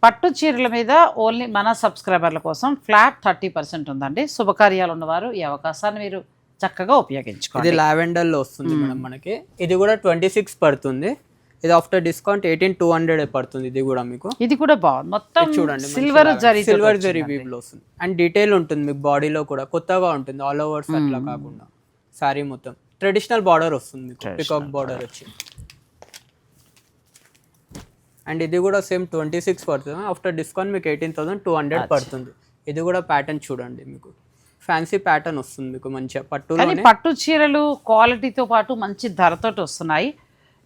పట్టు చీరల మీద ఓన్లీ మన సబ్స్క్రైబర్ల కోసం ఫ్లాట్ 30% ఉందండి. శుభకార్యాలు ఉన్నవారు ఈ అవకాశాన్ని మీరు చక్కగా ఉపయోగించుకోండి.
ఇది లావెండర్లో వస్తుంది మేడం మనకి. ఇది కూడా 26 పడుతుంది. ఇది ఆఫ్టర్ డిస్కౌంట్ 18,200 పడుతుంది. ఇది కూడా మీకు,
ఇది కూడా బాగుంది. మొత్తం
చూడండి
సిల్వర్
జరీ వీవ్ లో వస్తుంది. అండ్ డీటెయిల్ ఉంటుంది మీకు, బాడీలో కూడా కొత్తగా ఉంటుంది. ఆల్ ఓవర్స్ అట్లా కాకుండా సారీ మొత్తం ట్రెడిషనల్ బార్డర్ వస్తుంది, పికాక్ బార్డర్ వచ్చి. అండ్ ఇది కూడా సేమ్ 26 పడుతుంది. ఆఫ్టర్ డిస్కౌంట్ మీకు 18,200 పడుతుంది. ఇది కూడా ప్యాటర్న్ చూడండి మీకు, ఫ్యాన్సీ ప్యాటర్న్ వస్తుంది మీకు మంచిగా పట్టు.
పట్టు చీరలు క్వాలిటీతో పాటు మంచి ధరతోటి వస్తున్నాయి.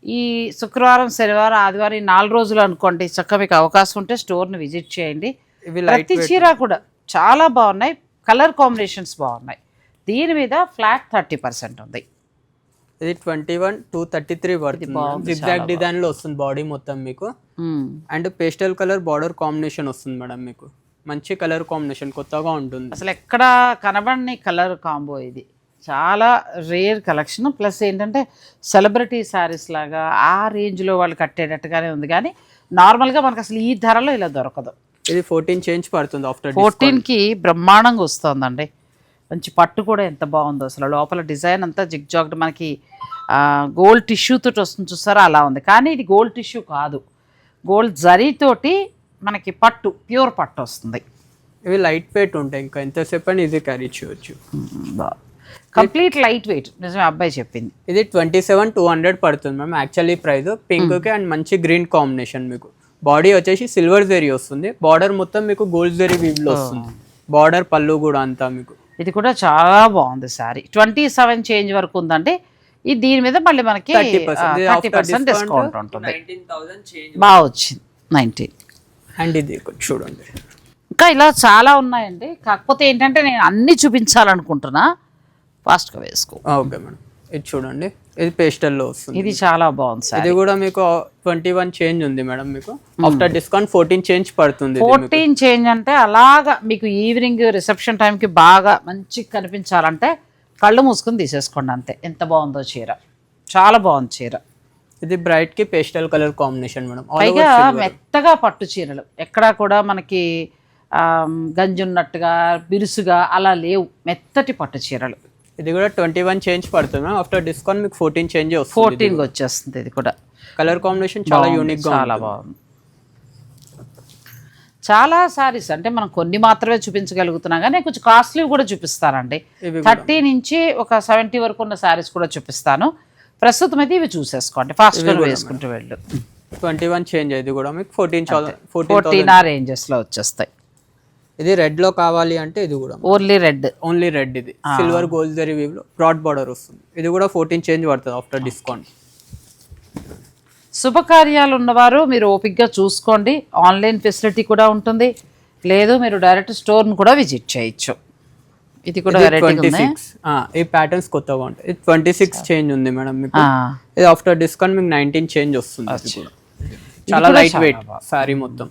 ఈ శుక్రవారం శనివారం ఆదివారం ఈ 4 రోజులు అనుకోండి, చక్కగా మీకు అవకాశం ఉంటే స్టోర్ని విజిట్ చేయండి.
ఇవి
ప్రతి చీర కూడా చాలా బాగున్నాయి, కలర్ కాంబినేషన్స్ బాగున్నాయి. దీని మీద ఫ్లాట్ 30% ఉంది.
ఇది 21 233 పడుతుంది. జిగ్జాగ్ డిజైన్ లో వస్తుంది బాడీ మొత్తం మీకు. And pastel colour border combination వస్తుంది మేడం మీకు. మంచి కలర్ కాంబినేషన్, కొత్తగా ఉంటుంది.
అసలు ఎక్కడ కనబడని కలర్ కాంబో ఇది, చాలా రేర్ కలెక్షన్. ప్లస్ ఏంటంటే సెలబ్రిటీ శారీస్ లాగా ఆ రేంజ్లో వాళ్ళు కట్టేటట్టుగానే ఉంది, కానీ నార్మల్గా మనకు అసలు ఈ ధరలో ఇలా దొరకదు.
ఇది 14 చేంజ్ పడుతుంది. ఆఫ్టర్
14కి బ్రహ్మాండంగా వస్తుందండి. మంచి పట్టు కూడా ఎంత బాగుందో అసలు. లోపల డిజైన్ అంతా జిగ్జాగ్డ్ మనకి గోల్డ్ టిష్యూ తోటి వస్తుంది చూస్తారా, అలా ఉంది. కానీ ఇది గోల్డ్ టిష్యూ కాదు, గోల్డ్ జరీతోటి మనకి పట్టు, ప్యూర్ పట్టు వస్తుంది.
ఇవి లైట్ వెయిట్ ఉంటాయి, ఇంకా ఎంతసేపు అని ఈజీ క్యారీ చేయొచ్చు.
కంప్లీట్ లైట్ వెయిట్, నిజమే అబ్బాయి చెప్పింది.
ఇది 27,200 పడుతుంది మ్యామ్ యాక్చువల్లీ ప్రైస్. పింక్కి అండ్ మంచి గ్రీన్ కాంబినేషన్ మీకు. బాడీ వచ్చేసి సిల్వర్ జరీ వస్తుంది, బార్డర్ మొత్తం మీకు గోల్డ్ జరీ వీవ్లో వస్తుంది. బార్డర్ పళ్ళు కూడా అంతా మీకు.
ఇది కూడా చాలా బాగుంది శారీ. 27 చేంజ్ వరకు ఉందండి. ఇది దీని మీద మళ్ళీ మనకి 30% డిస్కౌంట్ ఉంటుంది.
19,000 చేంజ్.
బాగా వచ్చింది 19.
అండ్ ఇది చూడండి,
ఇంకా ఇలా చాలా ఉన్నాయండి. కాకపోతే ఏంటంటే నేను అన్నీ చూపించాలనుకుంటున్నా, ఫాస్ట్గా వేసుకో.
Okay madam. ఇది చూడండి, ఇది పేస్టల్లో వస్తుంది.
ఇది చాలా బాగుంది సార్.
ఇది కూడా మీకు 21 చేంజ్ ఉంది మేడం మీకు. ఆఫ్టర్ డిస్కౌంట్ 14 చేంజ్ పడుతుంది.
14 చేంజ్ అంటే అలాగా మీకు ఈవినింగ్ రిసెప్షన్ టైంకి బాగా మంచిగా కనిపించాలంటే కళ్ళు మూసుకొని తీసేసుకోండి అంతే. ఎంత బాగుందో చీర, చాలా బాగుంది చీర.
ఇది బ్రైట్ కి పేస్టల్ కలర్ కాంబినేషన్ మేడం.
పైగా మెత్తగా పట్టు చీరలు, ఎక్కడా కూడా మనకి గంజున్నట్టుగా బిరుసుగా అలా లేవు, మెత్తటి పట్టు చీరలు.
ఇది కూడా 21 చేంజ్ పడుతుంది మ్యామ్. ఆఫ్టర్ డిస్కౌంట్ మీకు 14 చేంజ్ వస్తుంది.
14 వచ్చేస్తుంది. ఇది కూడా
కలర్ కాంబినేషన్ చాలా యూనిక్ గా,
చాలా బాగుంది. చాలా సారీస్ అంటే మనం కొన్ని మాత్రమే చూపించగలుగుతున్నాం, కానీ కొంచెం కాస్ట్లీ కూడా చూపిస్తానండి. 30 నుంచి ఒక 70 వరకు ఉన్న సారీస్ కూడా చూపిస్తాను. ప్రస్తుతం అయితే ఇవి చూసేసుకోండి, ఫాస్ట్గా వేసుకుంటూ వెళ్ళు.
21 చేంజ్. ఇది కూడా మీకు
14 ఆ రేంజెస్లో వచ్చేస్తాయి.
ఇది రెడ్ లో కావాలి అంటే ఇది కూడా
ఓన్లీ రెడ్.
ఇది సిల్వర్ గోల్డ్ జరీ వీవ్ లో బ్రాడ్ బార్డర్ వస్తుంది. ఇది కూడా 14 చేంజ్ పడుతుంది ఆఫ్టర్ డిస్కౌంట్.
శుభకార్యాలు ఉన్నవారు మీరు ఓపిక్గా చూసుకోండి. ఆన్లైన్ ఫెసిలిటీ కూడా ఉంటుంది, లేదు మీరు డైరెక్ట్ స్టోర్ను కూడా విజిట్ చేయొచ్చు. ఇది కూడా
ఈ ప్యాటర్న్స్ కొత్తగా ఉంటాయి. ఇది 26 చేంజ్ ఉంది మేడం మీకు. ఇది ఆఫ్టర్ డిస్కౌంట్ మీకు 19 చేంజ్ వస్తుంది. చాలా లైట్ వెయిట్ సారీ మొత్తం,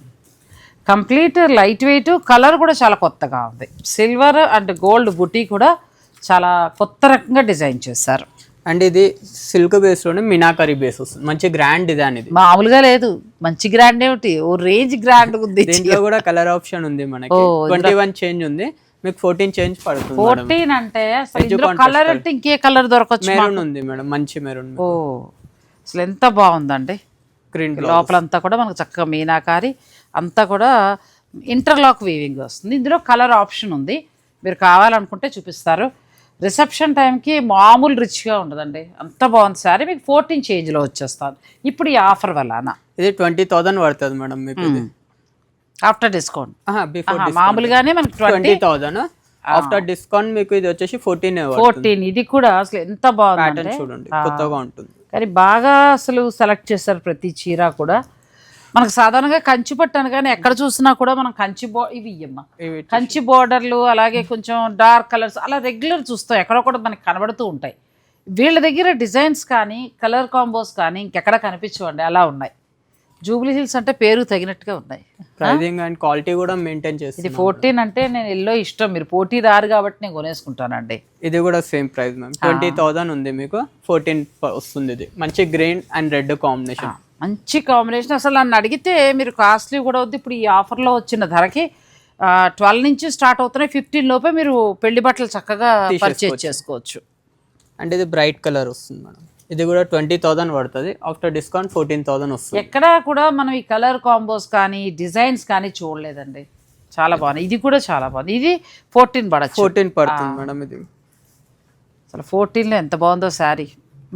కంప్లీట్ లైట్ వెయిట్. కలర్ కూడా చాలా కొత్తగా ఉంది. సిల్వర్ అండ్ గోల్డ్ బుటీ కూడా చాలా కొత్త రకంగా డిజైన్ చేశారు.
అండ్ ఇది సిల్క్ బేస్ లోనే మినాకరీ బేస్ వస్తుంది. మంచి గ్రాండ్ డిజైన్. ఇది
మామూలుగా లేదు, మంచి గ్రాండ్ ఏమిటి, ఓ రేంజ్ గ్రాండ్ ఉంది.
దీంట్లో కూడా కలర్ ఆప్షన్ ఉంది మనకి. 21 చేంజ్ ఉంది మీకు. 14 చేంజ్ పడుతుంది.
14 అంటే కలర్ అంటే ఇంకే కలర్ దొరకచ్చు.
మెరూన్ ఉంది మేడం, మంచి మెరూన్.
ఓ అసలు ఎంత బాగుందండి.
గ్రీన్
లోపలంతా కూడా మనకు చక్కగా మీనాకారి, అంతా కూడా ఇంటర్లాక్ వీవింగ్ వస్తుంది. ఇందులో కలర్ ఆప్షన్ ఉంది, మీరు కావాలనుకుంటే చూపిస్తారు. రిసెప్షన్ టైంకి మామూలు రిచ్గా ఉండదండి, అంత బాగుంది సారీ. మీకు 14 చేంజ్లో వచ్చేస్తుంది ఇప్పుడు ఈ ఆఫర్ వల్ల.
ఇది 20,000 పడుతుంది మేడం మీకు.
ఆఫ్టర్ డిస్కౌంట్
బిఫోర్
మామూలుగానే మనకి
20,000. ఆఫ్టర్ డిస్కౌంట్ మీకు ఇది వచ్చేసి
14. ఇది కూడా అసలు ఎంత బాగుంది
చూడండి, కొత్తగా ఉంటుంది.
కానీ బాగా అసలు సెలెక్ట్ చేస్తారు ప్రతి చీర కూడా. మనకు సాధారణంగా కంచి పట్టాను, కానీ ఎక్కడ చూసినా కూడా మనం కంచి ఇవి ఇయ్యమ్మా కంచి బోర్డర్లు, అలాగే కొంచెం డార్క్ కలర్స్ అలా రెగ్యులర్ చూస్తాం, ఎక్కడ కూడా మనకి కనబడుతూ ఉంటాయి. వీళ్ళ దగ్గర డిజైన్స్ కానీ కలర్ కాంబోస్ కానీ ఇంకెక్కడ కనిపించవండి, అలా ఉన్నాయి. జూబ్లీ హిల్స్ అంటే పేరు తగినట్టుగా ఉన్నాయి.
ప్రైజింగ్ అండ్ క్వాలిటీ కూడా మెయింటైన్ చేస్తుంది.
ఇది 14 అంటే నేను ఎల్లో ఇష్టం, మీరు పోటీదారు కాబట్టి నేను కొనేసుకుంటానండి.
ఇది కూడా సేమ్ ప్రైస్ మ్యామ్. 20,000 ఉంది మీకు. 14 వస్తుంది. ఇది మంచి గ్రీన్ అండ్ రెడ్ కాంబినేషన్,
మంచి కాంబినేషన్. అసలు నన్ను అడిగితే మీరు కాస్ట్లీ కూడా వద్దు, ఇప్పుడు ఈ ఆఫర్లో వచ్చిన ధరకి 12 నుంచి స్టార్ట్ అవుతున్నాయి. 15 లోపే మీరు పెళ్లి బట్టలు చక్కగా పర్చేజ్ చేసుకోవచ్చు.
అంటే ఇది బ్రైట్ కలర్ వస్తుంది మేడం. ఇది కూడా 20,000 పడుతుంది. ఆఫ్టర్ డిస్కౌంట్ 14,000 వస్తుంది.
ఎక్కడా కూడా మనం ఈ కలర్ కాంబోస్ కానీ డిజైన్స్ కానీ చూడలేదండి, చాలా బాగుంది. ఇది కూడా చాలా బాగుంది. ఇది 14 పడచ్చు.
14 పడుతుంది మేడం. ఇది
అసలు 14లో ఎంత బాగుందో శారీ.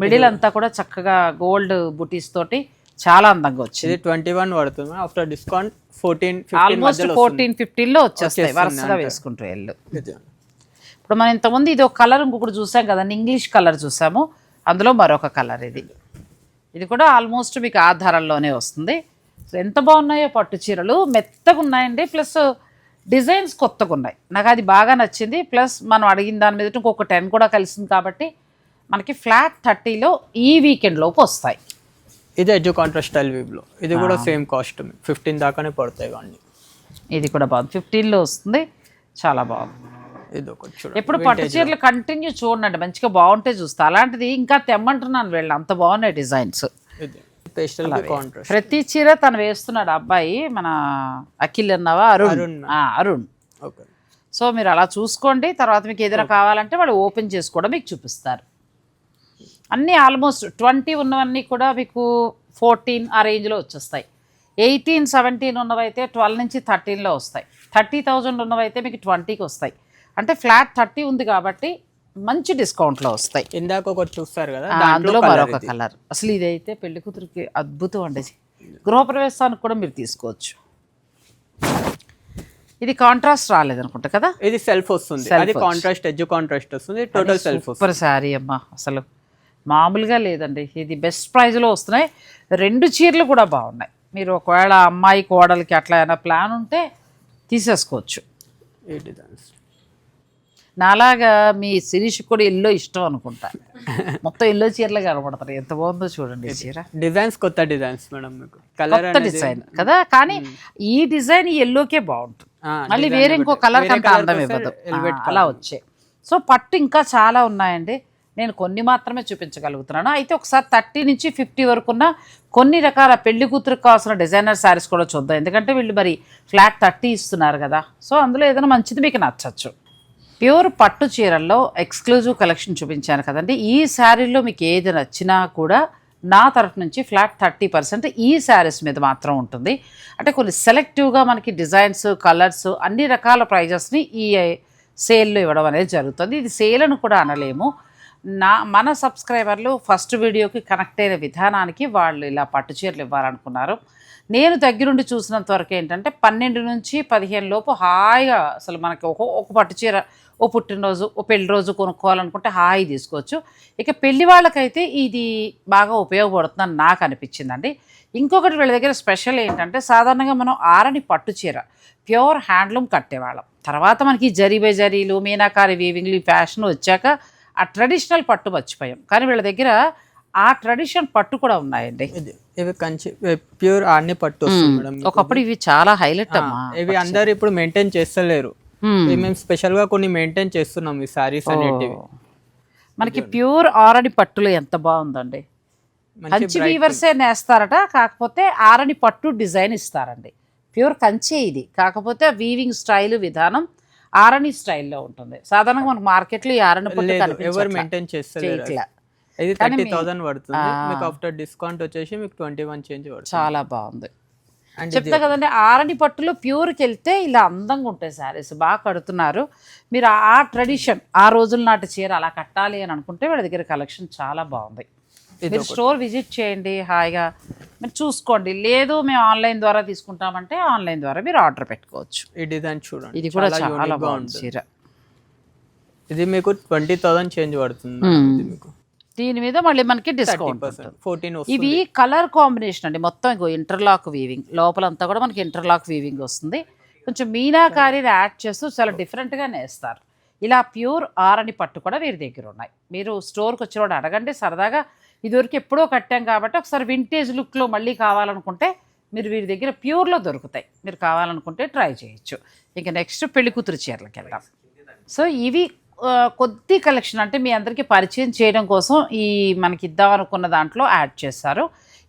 మిడిల్ అంతా కూడా చక్కగా గోల్డ్ బుటీస్ తోటి చాలా అందంగా వచ్చింది.
ఇది 21 పడుతుంది. ఆఫ్టర్ డిస్కౌంట్ 14, 15
ఆల్మోస్ట్ 14, 15లో వచ్చేస్తాయి వరుసగా వేసుకుంటూ వెళ్ళు. ఇప్పుడు మనం ఇంతకుముందు ఇది ఒక కలర్ ఇంకొకటి చూసాం కదండి, ఇంగ్లీష్ కలర్ చూసాము, అందులో మరొక కలర్. ఇది ఇది కూడా ఆల్మోస్ట్ మీకు ఆధారంలోనే వస్తుంది. సో ఎంత బాగున్నాయో పట్టు చీరలు, మెత్తగా ఉన్నాయండి. ప్లస్ డిజైన్స్ కొత్తగా ఉన్నాయి, నాకు అది బాగా నచ్చింది. ప్లస్ మనం అడిగిన దాని మీద ఇంకొక 10 కూడా కలిసింది కాబట్టి మనకి ఫ్లాట్ 30లో ఈ వీకెండ్ లోపు వస్తాయి.
ఇది ఎడ్జ్ కాంట్రాస్ట్ స్టైల్ వీవ్లో, ఇది కూడా సేమ్ కాస్ట్ 15 దాకానే పడతాయి కానీ.
ఇది కూడా బాగుంది, 15లో వస్తుంది, చాలా బాగుంది.
ఇది ఒకటి చూడండి.
ఎప్పుడు పట్టు చీరలు కంటిన్యూ చూడండి, మంచిగా బాగుంటే చూస్తా. అలాంటిది ఇంకా తెమ్మంటున్నాను వీళ్ళు, అంత బాగున్నాయి డిజైన్స్.
ఇది పేస్టల్ కాంట్రాస్ట్.
ప్రతి చీర తను వేస్తున్నాడు అబ్బాయి, మన అఖిల్ అన్నావా, అరుణ్.
ఓకే.
సో మీరు అలా చూసుకోండి. తర్వాత మీకు ఏదైనా కావాలంటే వాళ్ళు ఓపెన్ చేసి కూడా మీకు చూపిస్తారు. అన్నీ ఆల్మోస్ట్ 20 ఉన్నవన్నీ కూడా మీకు 14 ఆ రేంజ్లో వచ్చేస్తాయి. 18, 17 ఉన్నవైతే 12 నుంచి 13లో వస్తాయి. 30,000 ఉన్నవైతే మీకు 20కి వస్తాయి. అంటే ఫ్లాట్ 30 ఉంది కాబట్టి మంచి డిస్కౌంట్లో వస్తాయి.
ఇందాక ఒకటి చూస్తారు కదా,
అందులో మరొక కలర్. అసలు ఇదైతే పెళ్లి కూతురికి అద్భుతం అండి, గృహప్రవేశానికి కూడా మీరు తీసుకోవచ్చు. ఇది కాంట్రాస్ట్ రాలేదనుకుంటా కదా,
ఇది సెల్ఫ్ వస్తుంది. అది కాంట్రాస్ట్ ఎడ్జ్ కాంట్రాస్ట్ వస్తుంది, టోటల్ సెల్ఫ్ వస్తుంది.
సూపర్ శారీ అమ్మా, అసలు మామూలుగా లేదండి. ఇది బెస్ట్ ప్రైస్లో వస్తున్నాయి. 2 చీరలు కూడా బాగున్నాయి. మీరు ఒకవేళ అమ్మాయి కోడలికి అట్లా ఏమైనా ప్లాన్ ఉంటే తీసేసుకోవచ్చు.
ఈ డిజైన్స్
నాలాగా మీ శిరీష్ కూడా ఎల్లో ఇష్టం అనుకుంటా, మొత్తం ఎల్లో చీరలు కనబడతారు. ఎంత బాగుందో చూడండి ఈ చీర.
డిజైన్స్ కొత్త డిజైన్స్ మేడం, మీకు కలర్
కొత్త డిజైన్ కదా, కానీ ఈ డిజైన్ ఎల్లోకే బాగుంటుంది. మళ్ళీ వేరే ఇంకో కలర్ కంటే అందం ఇవ్వదు, అలా వచ్చాయి. సో పట్టు ఇంకా చాలా ఉన్నాయండి, నేను కొన్ని మాత్రమే చూపించగలుగుతున్నాను. అయితే ఒకసారి 30 నుంచి 50 వరకు ఉన్న కొన్ని రకాల పెళ్లి కూతురికి కావాల్సిన డిజైనర్ శారీస్ కూడా చూద్దాం. ఎందుకంటే వీళ్ళు మరి ఫ్లాట్ 30 ఇస్తున్నారు కదా, సో అందులో ఏదైనా మంచిది మీకు నచ్చచ్చు. ప్యూర్ పట్టు చీరల్లో ఎక్స్క్లూజివ్ కలెక్షన్ చూపించాను కదండి. ఈ శారీలో మీకు ఏది నచ్చినా కూడా నా తరఫు నుంచి ఫ్లాట్ 30% ఈ శారీస్ మీద మాత్రం ఉంటుంది. అంటే కొన్ని సెలెక్టివ్గా మనకి డిజైన్స్, కలర్స్, అన్ని రకాల ప్రైజెస్ని ఈ సేల్లో ఇవ్వడం అనేది జరుగుతుంది. ఇది సేల్ అని కూడా అనలేము. మన సబ్స్క్రైబర్లు ఫస్ట్ వీడియోకి కనెక్ట్ అయిన విధానానికి వాళ్ళు ఇలా పట్టు చీరలు ఇవ్వాలనుకున్నారు. నేను దగ్గరుండి చూసినంత వరకు ఏంటంటే 12 నుంచి 15 లోపు హాయిగా అసలు మనకి ఒక పట్టు చీర, ఓ పుట్టినరోజు, ఓ పెళ్లి రోజు కొనుక్కోవాలనుకుంటే హాయి తీసుకోవచ్చు. ఇక పెళ్లి వాళ్ళకైతే ఇది బాగా ఉపయోగపడుతుందని నాకు అనిపించిందండి. ఇంకొకటి వీళ్ళ దగ్గర స్పెషల్ ఏంటంటే, సాధారణంగా మనం ఆరని పట్టు చీర ప్యూర్ హ్యాండ్లూమ్ కట్టేవాళ్ళం. తర్వాత మనకి జరీ బై జరీలు, మీనాకారి వీవింగ్లు, ఫ్యాషన్ వచ్చాక ఆ ట్రెడిషనల్ పట్టు మర్చిపోయాం. కానీ వీళ్ళ దగ్గర ఆ ట్రెడిషన్ పట్టు కూడా ఉన్నాయండి.
ఇవి కంచి ప్యూర్ ఆర్ని పట్టు వస్తుంది మేడం.
ఒకప్పుడు ఇవి చాలా హైలైట్ అమ్మా.
ఇవి అందరు ఇప్పుడు మెయింటైన్ చేస్తలేరు, మేము స్పెషల్ గా కొన్ని మెయింటైన్ చేస్తున్నాం ఈ సారీస్ అనేటివి.
మనకి ప్యూర్ ఆరని పట్టులో ఎంత బాగుందండి. కంచి వీవర్సే నేస్తారట, కాకపోతే ఆరని పట్టు డిజైన్ ఇస్తారండి. ప్యూర్ కంచి ఇది, కాకపోతే వీవింగ్ స్టైల్ విధానం ఆరణి స్టైల్లో ఉంటుంది. సాధారణంగా మనకు మార్కెట్లో ఈ ఆరణి పట్టు
ఎవరు మెయింటైన్ చేస్తలేరు. ఇది 30,000 పడుతుంది మీకు, ఆఫ్టర్ డిస్కౌంట్ వచ్చేసి మీకు 21 చేంజ్ పడుతుంది.
చాలా బాగుంది. చెప్తా కదండి, ఆరణి పట్టులో ప్యూర్కి వెళ్తే ఇలా అందంగా ఉంటాయి శారీస్, బాగా కడుతున్నారు. మీరు ఆ ట్రెడిషన్, ఆ రోజుల నాటి చీర అలా కట్టాలి అని అనుకుంటే వీళ్ళ దగ్గర కలెక్షన్ చాలా బాగుంది. మీరు స్టోర్ విజిట్ చేయండి, హాయిగా మీరు చూసుకోండి. లేదు మేము ఆన్లైన్ ద్వారా తీసుకుంటామంటే ఆన్లైన్ ద్వారా మీరు ఆర్డర్ పెట్టుకోవచ్చు.
ఈ డిజైన్ చూడండి,
ఇది కూడా చాలా బాగుంది చీర.
ఇది మీకు 20,000 చేంజ్ పడుతుంది మీకు.
దీని మీద మళ్ళీ మనకి డిస్కౌంట్
14.
ఇవి కలర్ కాంబినేషన్ అండి, మొత్తం ఇగో ఇంటర్లాక్ వీవింగ్, లోపలంతా కూడా మనకి ఇంటర్లాక్ వీవింగ్ వస్తుంది. కొంచెం మీనాకారీని యాడ్ చేస్తూ చాలా డిఫరెంట్గా నేస్తారు. ఇలా ప్యూర్ ఆరని పట్టు కూడా వీరి దగ్గర ఉన్నాయి. మీరు స్టోర్కి వచ్చినప్పుడు అడగండి, సరదాగా ఇదివరకు ఎప్పుడో కట్టాం కాబట్టి ఒకసారి వింటేజ్ లుక్లో మళ్ళీ కావాలనుకుంటే మీరు వీరి దగ్గర ప్యూర్లో దొరుకుతాయి, మీరు కావాలనుకుంటే ట్రై చేయొచ్చు. ఇంకా నెక్స్ట్ పెళ్లి కూతురు చీరలకు వెళ్దాం. సో ఇవి కొద్ది కలెక్షన్, అంటే మీ అందరికీ పరిచయం చేయడం కోసం ఈ మనకి ఇద్దాం అనుకున్న దాంట్లో యాడ్ చేశారు.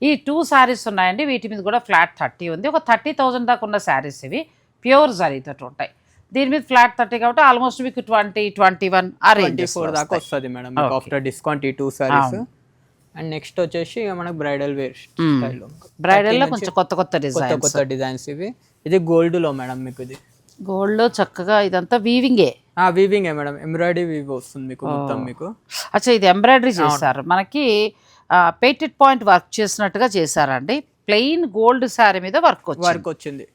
ఈ 2 శారీస్ ఉన్నాయండి, వీటి మీద కూడా ఫ్లాట్ 30 ఉంది. ఒక 30,000 దాకా ఉన్న శారీస్ ఇవి, ప్యూర్ జరీతో ఉంటాయి. దీని మీద ఫ్లాట్ 30 కాబట్టి ఆల్మోస్ట్ మీకు 20, 21 ఆ రేంజ్
24 దాకా వస్తుంది మేడం మీకు ఆఫ్టర్ డిస్కౌంట్ ఈ 2 శారీస్. అండ్ నెక్స్ట్ వచ్చేసి మనకు బ్రైడల్ వేర్ స్టైల్లో,
బ్రైడల్ లో కొంచెం కొత్త
డిజైన్స్ ఇవి. ఇది గోల్డ్ లో మేడం, మీకు ఇది
గోల్డ్ లో చక్కగా ఇదంతా వీవింగే.
వీవింగే మేడం, ఎంబ్రాయిడరీ వీవ్ వస్తుంది మీకు మొత్తం మీకు.
అచ్చా, ఇది ఎంబ్రాయిడరీ చేశారు, మనకి పేటెడ్ పాయింట్ వర్క్ చేసినట్టుగా చేశారండి. ప్లెయిన్ గోల్డ్ శారీ మీద వర్క్
వచ్చింది.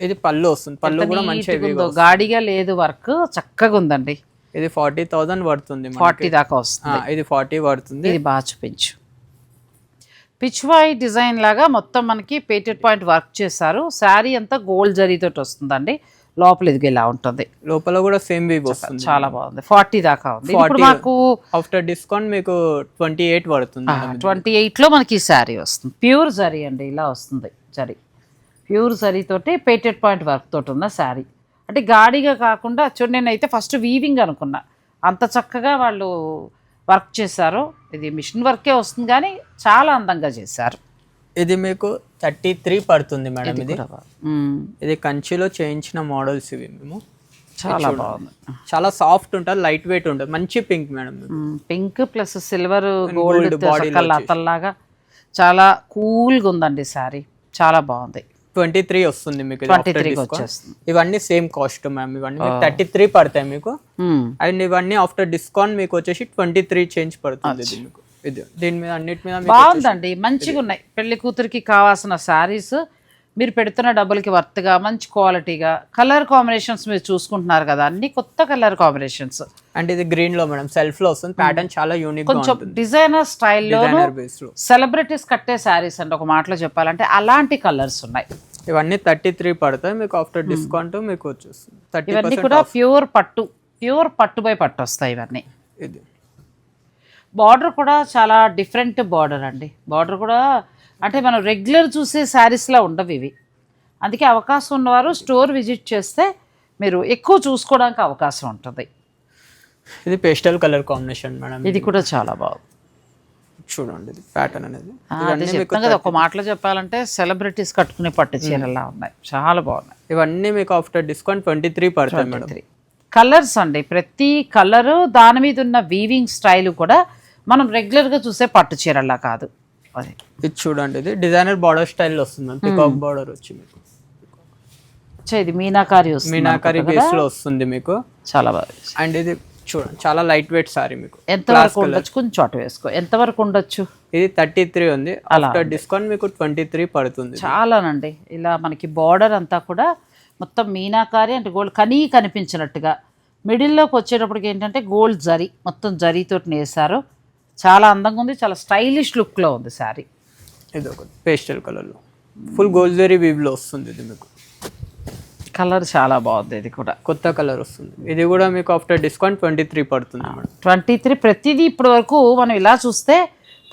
ఇది పళ్ళు వస్తుంది, పళ్ళు కూడా మంచిగా
గాడిగా లేదు, వర్క్ చక్కగా ఉందండి.
ఇది 40,000 పడుతుంది,
40 దాకా వస్తుంది.
ఇది 40 పడుతుంది.
ఇది బాగా చూపించు. పిచ్వాయ్ డిజైన్ లాగా మొత్తం మనకి పేటెడ్ పాయింట్ వర్క్ చేశారు. శారీ అంతా గోల్డ్ జరీతోటి వస్తుందండి. లోపల ఇదిగా ఇలా ఉంటుంది.
లోపల కూడా సేమ్ వీవ్ వస్తుంది.
చాలా బాగుంది. 40 దాకా ఉంది. ఇప్పుడు మాకు
ఆఫ్టర్ డిస్కౌంట్ మీకు 28 పడుతుంది.
28లో మనకి ఈ శారీ వస్తుంది. ప్యూర్ జరీ అండి, ఇలా వస్తుంది జరీ. ప్యూర్ జరీ తోటి పేటెడ్ పాయింట్ వర్క్ తోటి ఉన్న శారీ. అంటే గాడిగా కాకుండా చూడండి, నేనైతే ఫస్ట్ వీవింగ్ అనుకున్నా, అంత చక్కగా వాళ్ళు వర్క్ చేశారు. ఇది మిషన్ వర్కే వస్తుంది కానీ చాలా అందంగా చేశారు.
ఇది మీకు 33 పడుతుంది మేడం. ఇది కంచిలో చేయించిన మోడల్స్ ఇవి. మేము
చాలా బాగుంది.
చాలా సాఫ్ట్ ఉంటుంది, లైట్ వెయిట్ ఉంటుంది. మంచి pink madam.
Pink plus silver gold లతల్లాగా చాలా కూల్గా ఉందండి శారీ. చాలా బాగుంది.
23 వస్తుంది మీకు.
23 వచ్చేస్తుంది.
ఇవన్నీ సేమ్ కాస్ట్ మ్యామ్. ఇవన్నీ 33 పడతాయి మీకు. అండ్ ఇవన్నీ ఆఫ్టర్ డిస్కౌంట్ మీకు వచ్చేసి 23 చేంజ్ పడుతుంది. ఇది మీకు దీని మీద అన్నిటి మీద
బాగుందండి. మంచిగా ఉన్నాయి. పెళ్లి కూతురికి కావాల్సిన శారీస్ మీరు పెడుతున్న డబ్బులకి వర్త్గా మంచి క్వాలిటీగా. కలర్ కాంబినేషన్స్ మీరు చూసుకుంటున్నారు కదా, అన్ని కొత్త కలర్ కాంబినేషన్స్.
అంటే ఇది గ్రీన్ లో మేడం, సెల్ఫ్ లో వస్తుంది. ప్యాటర్న్ చాలా యూనిక్,
కొంచెం డిజైనర్ స్టైల్లో సెలబ్రిటీస్ కట్టే శారీస్ అండి ఒక మాటలో చెప్పాలంటే. అలాంటి కలర్స్ ఉన్నాయి.
ఇవన్నీ 33 పడతాయి మీకు. ఆఫ్టర్ డిస్కౌంట్ మీకు వచ్చేస్తుంది.
ఇవన్నీ కూడా ప్యూర్ పట్టు బై పట్టు వస్తాయి ఇవన్నీ.
ఇది
బార్డర్ కూడా చాలా డిఫరెంట్ బార్డర్ అండి. బార్డర్ కూడా అంటే మనం రెగ్యులర్ చూసే శారీస్లా ఉండవు ఇవి. అందుకే అవకాశం ఉన్నవారు స్టోర్ విజిట్ చేస్తే మీరు ఎక్కువ చూసుకోవడానికి అవకాశం ఉంటుంది.
ఇది పేస్టల్ కలర్ కాంబినేషన్ మేడం.
ఇది కూడా చాలా బాగుంది.
చూడండి ఇది ప్యాటర్న్ అనేది.
అదే చెప్తాం కదా, ఒక మాటలో చెప్పాలంటే సెలబ్రిటీస్ కట్టుకునే పట్టు చీరలా ఉన్నాయి. చాలా బాగున్నాయి.
ఇవన్నీ మీకు ఆఫ్టర్ డిస్కౌంట్ 23 పడతాయి మేడం.
కలర్స్ అండి, ప్రతి కలరు దాని మీద ఉన్న వీవింగ్ స్టైల్ కూడా మనం రెగ్యులర్గా చూసే పట్టు చీరలా కాదు. అది
ఇది చూడండి, ఇది డిజైనర్ బార్డర్ స్టైల్ వస్తుంది. పికాక్ బార్డర్ వచ్చి మీకు
ఇది మీనాకారి వస్తుంది.
మీనాకారి బేస్ లో వస్తుంది మీకు.
చాలా బాగా.
అండ్ ఇది చూడండి చాలా లైట్ వెయిట్ సారీ మీకు.
ఎంతవరకు ఉండొచ్చు? కొంచెం అటు వేసుకో. ఎంతవరకు ఉండొచ్చు?
ఇది 33 ఉంది. ఆఫ్టర్ డిస్కౌంట్ మీకు 23 పడుతుంది.
చాలానండి. ఇలా మనకి బార్డర్ అంతా కూడా మొత్తం మీనాకారి అంటే గోల్డ్ కనిపించినట్టుగా. మిడిల్లోకి వచ్చేటప్పటికి ఏంటంటే గోల్డ్ జరీ, మొత్తం జరీతో నేసారు. చాలా అందంగా ఉంది. చాలా స్టైలిష్ లుక్లో ఉంది శారీ.
ఇది ఒక పేస్టల్ కలర్లో ఫుల్ గోల్డ్ జరీ వీవ్లో వస్తుంది. ఇది మీకు
కలర్ చాలా బాగుంది. ఇది కూడా
కొత్త కలర్ వస్తుంది. ఇది కూడా మీకు ఆఫ్టర్ డిస్కౌంట్ 23 పడుతుంది.
23. ప్రతిదీ ఇప్పటి వరకు మనం ఇలా చూస్తే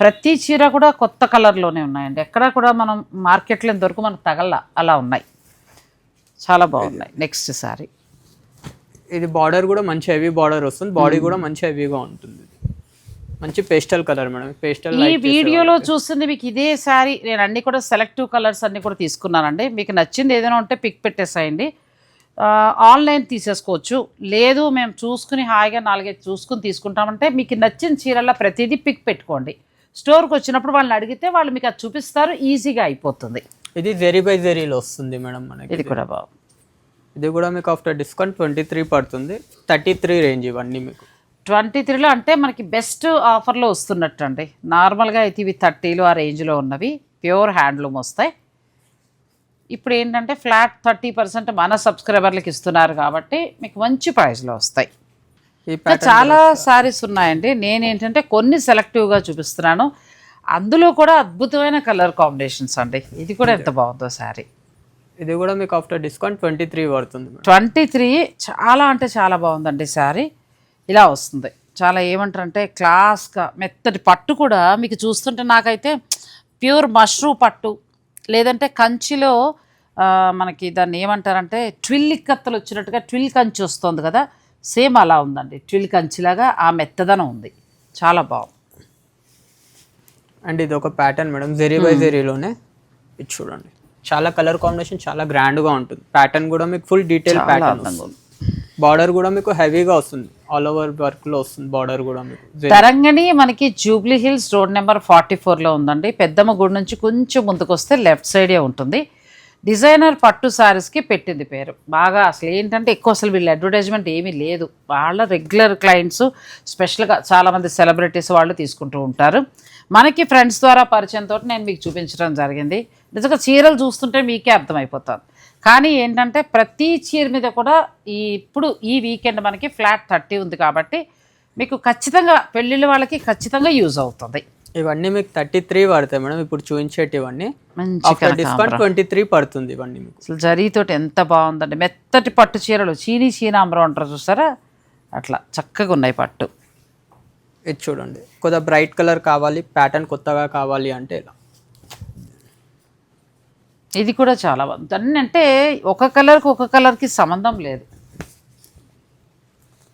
ప్రతి చీర కూడా కొత్త కలర్లోనే ఉన్నాయండి. ఎక్కడ కూడా మనం మార్కెట్లో ఇంతవరకు మనకు అలా ఉన్నాయి. చాలా బాగున్నాయి. నెక్స్ట్ శారీ.
ఇది బార్డర్ కూడా మంచి హెవీ బార్డర్ వస్తుంది. బాడీ కూడా మంచి హెవీగా ఉంటుంది. మంచి పేస్టల్ కలర్ మేడం. పేస్టల్
ఈ వీడియోలో చూస్తుంది మీకు ఇదే శారీ. నేను అన్ని కూడా సెలెక్టివ్ కలర్స్ అన్ని కూడా తీసుకున్నానండి. మీకు నచ్చింది ఏదైనా ఉంటే పిక్ పెట్టేసాయండి. ఆన్లైన్ తీసేసుకోవచ్చు. లేదు మేము చూసుకుని హాయిగా 4-5 చూసుకుని తీసుకుంటామంటే మీకు నచ్చిన చీరల్లో ప్రతిదీ పిక్ పెట్టుకోండి. స్టోర్కి వచ్చినప్పుడు వాళ్ళని అడిగితే వాళ్ళు మీకు అది చూపిస్తారు. ఈజీగా అయిపోతుంది.
ఇది జరీ బై జరీలో వస్తుంది మేడం మనకి.
ఇది కూడా బాగుంది.
ఇది కూడా మీకు ఆఫ్టర్ డిస్కౌంట్ 23 పడుతుంది. 33 రేంజ్ ఇవన్నీ మీకు.
23లో అంటే మనకి బెస్ట్ ఆఫర్లో వస్తున్నట్టు అండి. నార్మల్గా అయితే ఇవి 30లో ఆ రేంజ్లో ఉన్నవి ప్యూర్ హ్యాండ్లూమ్ వస్తాయి. ఇప్పుడు ఏంటంటే ఫ్లాట్ 30% మన సబ్స్క్రైబర్లకు ఇస్తున్నారు కాబట్టి మీకు మంచి ప్రైస్లో వస్తాయి. చాలా శారీస్ ఉన్నాయండి. నేనేంటంటే కొన్ని సెలెక్టివ్గా చూపిస్తున్నాను. అందులో కూడా అద్భుతమైన కలర్ కాంబినేషన్స్ అండి. ఇది కూడా ఎంత బాగుందో శారీ.
ఇది కూడా మీకు ఆఫ్టర్ డిస్కౌంట్ 23 పడుతుంది.
23 చాలా అంటే చాలా బాగుందండి శారీ. ఇలా వస్తుంది. చాలా ఏమంటారంటే క్లాస్గా మెత్తటి పట్టు కూడా మీకు చూస్తుంటే నాకైతే ప్యూర్ మష్రూ పట్టు లేదంటే కంచిలో మనకి దాన్ని ఏమంటారంటే ట్విల్ ఇక్కత్తలు వచ్చినట్టుగా ట్విల్ కంచి వస్తుంది కదా, సేమ్ అలా ఉందండి. ట్విల్ కంచిలాగా ఆ మెత్తదనం ఉంది. చాలా బాగుంది.
అండ్ ఇది ఒక ప్యాటర్న్ మేడం, జెరీ బై జెరీలోనే. ఇది చూడండి చాలా కలర్ కాంబినేషన్ చాలా గ్రాండ్గా ఉంటుంది. ప్యాటర్న్ కూడా మీకు ఫుల్ డీటెయిల్ ప్యాటర్న్ ఉంది. బార్డర్ కూడా మీకు హెవీగా వస్తుంది. ఆల్ ఓవర్ వర్క్లో వస్తుంది బార్డర్ కూడా మీకు.
తరంగిణి మనకి జూబ్లీ హిల్స్ రోడ్ నెంబర్ 44లో ఉందండి. పెద్దమ్మ గుడి నుంచి కొంచెం ముందుకు వస్తే లెఫ్ట్ సైడే ఉంటుంది. డిజైనర్ పట్టు శారీస్కి పెట్టింది పేరు బాగా. అసలు ఏంటంటే ఎక్కువ అసలు వీళ్ళు అడ్వర్టైజ్మెంట్ ఏమీ లేదు. వాళ్ళ రెగ్యులర్ క్లయింట్స్ స్పెషల్గా చాలామంది సెలబ్రిటీస్ వాళ్ళు తీసుకుంటూ ఉంటారు. మనకి ఫ్రెండ్స్ ద్వారా పరిచయంతో నేను మీకు చూపించడం జరిగింది. నిజంగా చీరలు చూస్తుంటే మీకే అర్థమైపోతుంది. కానీ ఏంటంటే ప్రతి చీర మీద కూడా ఇప్పుడు ఈ వీకెండ్ మనకి ఫ్లాట్ 30 ఉంది కాబట్టి మీకు ఖచ్చితంగా పెళ్ళిళ్ళ వాళ్ళకి ఖచ్చితంగా యూజ్ అవుతుంది.
ఇవన్నీ మీకు 33 పడతాయి మేడం, ఇప్పుడు చూపించేటివన్నీ.
మంచి
ఆఫ్టర్ డిస్కౌంట్ 23 పడుతుంది ఇవన్నీ మీకు.
అసలు జరీతోటి ఎంత బాగుందండి, మెత్తటి పట్టు చీరలు, చీనాంబరం అంటారు చూసారా, అట్లా చక్కగా ఉన్నాయి పట్టు.
ఇది చూడండి, కొద్దిగా బ్రైట్ కలర్ కావాలి, ప్యాటర్న్ కొత్తగా కావాలి అంటే ఇలా.
ఇది కూడా చాలా బాగుంది. అన్నీ అంటే ఒక కలర్కి సంబంధం లేదు.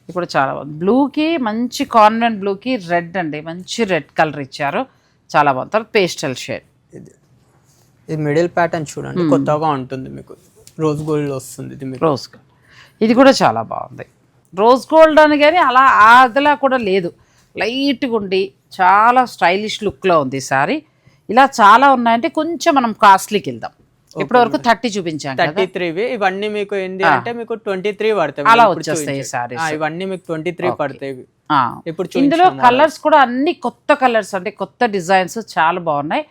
ఇది కూడా చాలా బాగుంది. బ్లూకి మంచి కాన్వెంట్ బ్లూకి రెడ్ అండి, మంచి రెడ్ కలర్ ఇచ్చారు, చాలా బాగుంది. తర్వాత పేస్టల్ షేడ్.
ఇది మిడిల్ ప్యాటర్న్ చూడండి, కొత్తగా ఉంటుంది మీకు, రోజ్ గోల్డ్ వస్తుంది ఇది మీకు.
రోజ్ గోల్డ్ ఇది కూడా చాలా బాగుంది. రోజ్ గోల్డ్ అని కానీ అలా అదిలా కూడా లేదు, లైట్గా ఉండి చాలా స్టైలిష్ లుక్లో ఉంది ఈ సారీ. ఇలా చాలా ఉన్నాయంటే కొంచెం మనం కాస్ట్లీకి వెళ్దాం. ఇప్పటి వరకు 30 చూపించాం,
33. ఇవన్నీ మీకు ఏంటి అంటే మీకు 23 పడతాయి
అలా వచ్చేస్తాయి సారీస్.
ఇవన్నీ మీకు 23 పడతాయి. ఇప్పుడు
ఇందులో కలర్స్ కూడా అన్ని కొత్త కలర్స్, అంటే కొత్త డిజైన్స్ చాలా బాగున్నాయి.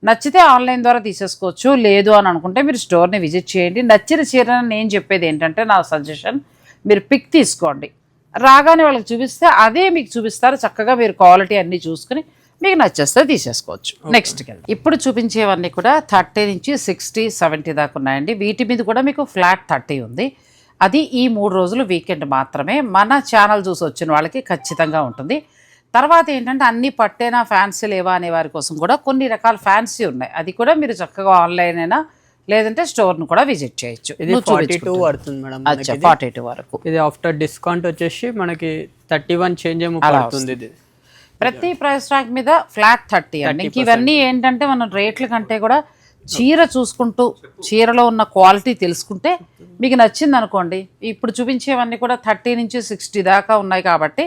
నచ్చితే ఆన్లైన్ ద్వారా తీసేసుకోవచ్చు, లేదు అని అనుకుంటే మీరు స్టోర్ని విజిట్ చేయండి. నచ్చిన చీరని నేను చెప్పేది ఏంటంటే, నా సజెషన్ మీరు పిక్ తీసుకోండి, రాగానే వాళ్ళకి చూపిస్తే అదే మీకు చూపిస్తారు. చక్కగా మీరు క్వాలిటీ అన్నీ చూసుకుని మీకు నచ్చేస్తే తీసేసుకోవచ్చు. నెక్స్ట్కి వెళ్దాం. ఇప్పుడు చూపించేవన్నీ కూడా 30 నుంచి 60, 70 దాకా ఉన్నాయండి. వీటి మీద కూడా మీకు ఫ్లాట్ 30 ఉంది. అది ఈ 3 రోజులు వీకెండ్ మాత్రమే. మన ఛానల్ చూసి వచ్చిన వాళ్ళకి ఖచ్చితంగా ఉంటుంది. తర్వాత ఏంటంటే అన్ని పట్టేనా ఫ్యాన్సీ లేవా అనే వారి కోసం కూడా కొన్ని రకాల ఫ్యాన్సీ ఉన్నాయి. అది కూడా మీరు చక్కగా ఆన్లైన్ అయినా లేదంటే స్టోర్ను కూడా విజిట్ చేయొచ్చు.
ఇది 42 పడుతుంది మేడం.
అచ్చా, 42 వరకు.
ఇది ఆఫ్టర్ డిస్కౌంట్ వచ్చేసి మనకి 31 చేంజ్ ఏమో పడుతుంది. ఇది
ప్రతి ప్రైస్ ట్యాగ్ మీద ఫ్లాట్ 30 అండి. ఇంక ఇవన్నీ ఏంటంటే మనం రేట్ల కంటే కూడా చీర చూసుకుంటూ చీరలో ఉన్న క్వాలిటీ తెలుసుకుంటే మీకు నచ్చింది అనుకోండి. ఇప్పుడు చూపించేవన్నీ కూడా 30 నుంచి 60 దాకా ఉన్నాయి కాబట్టి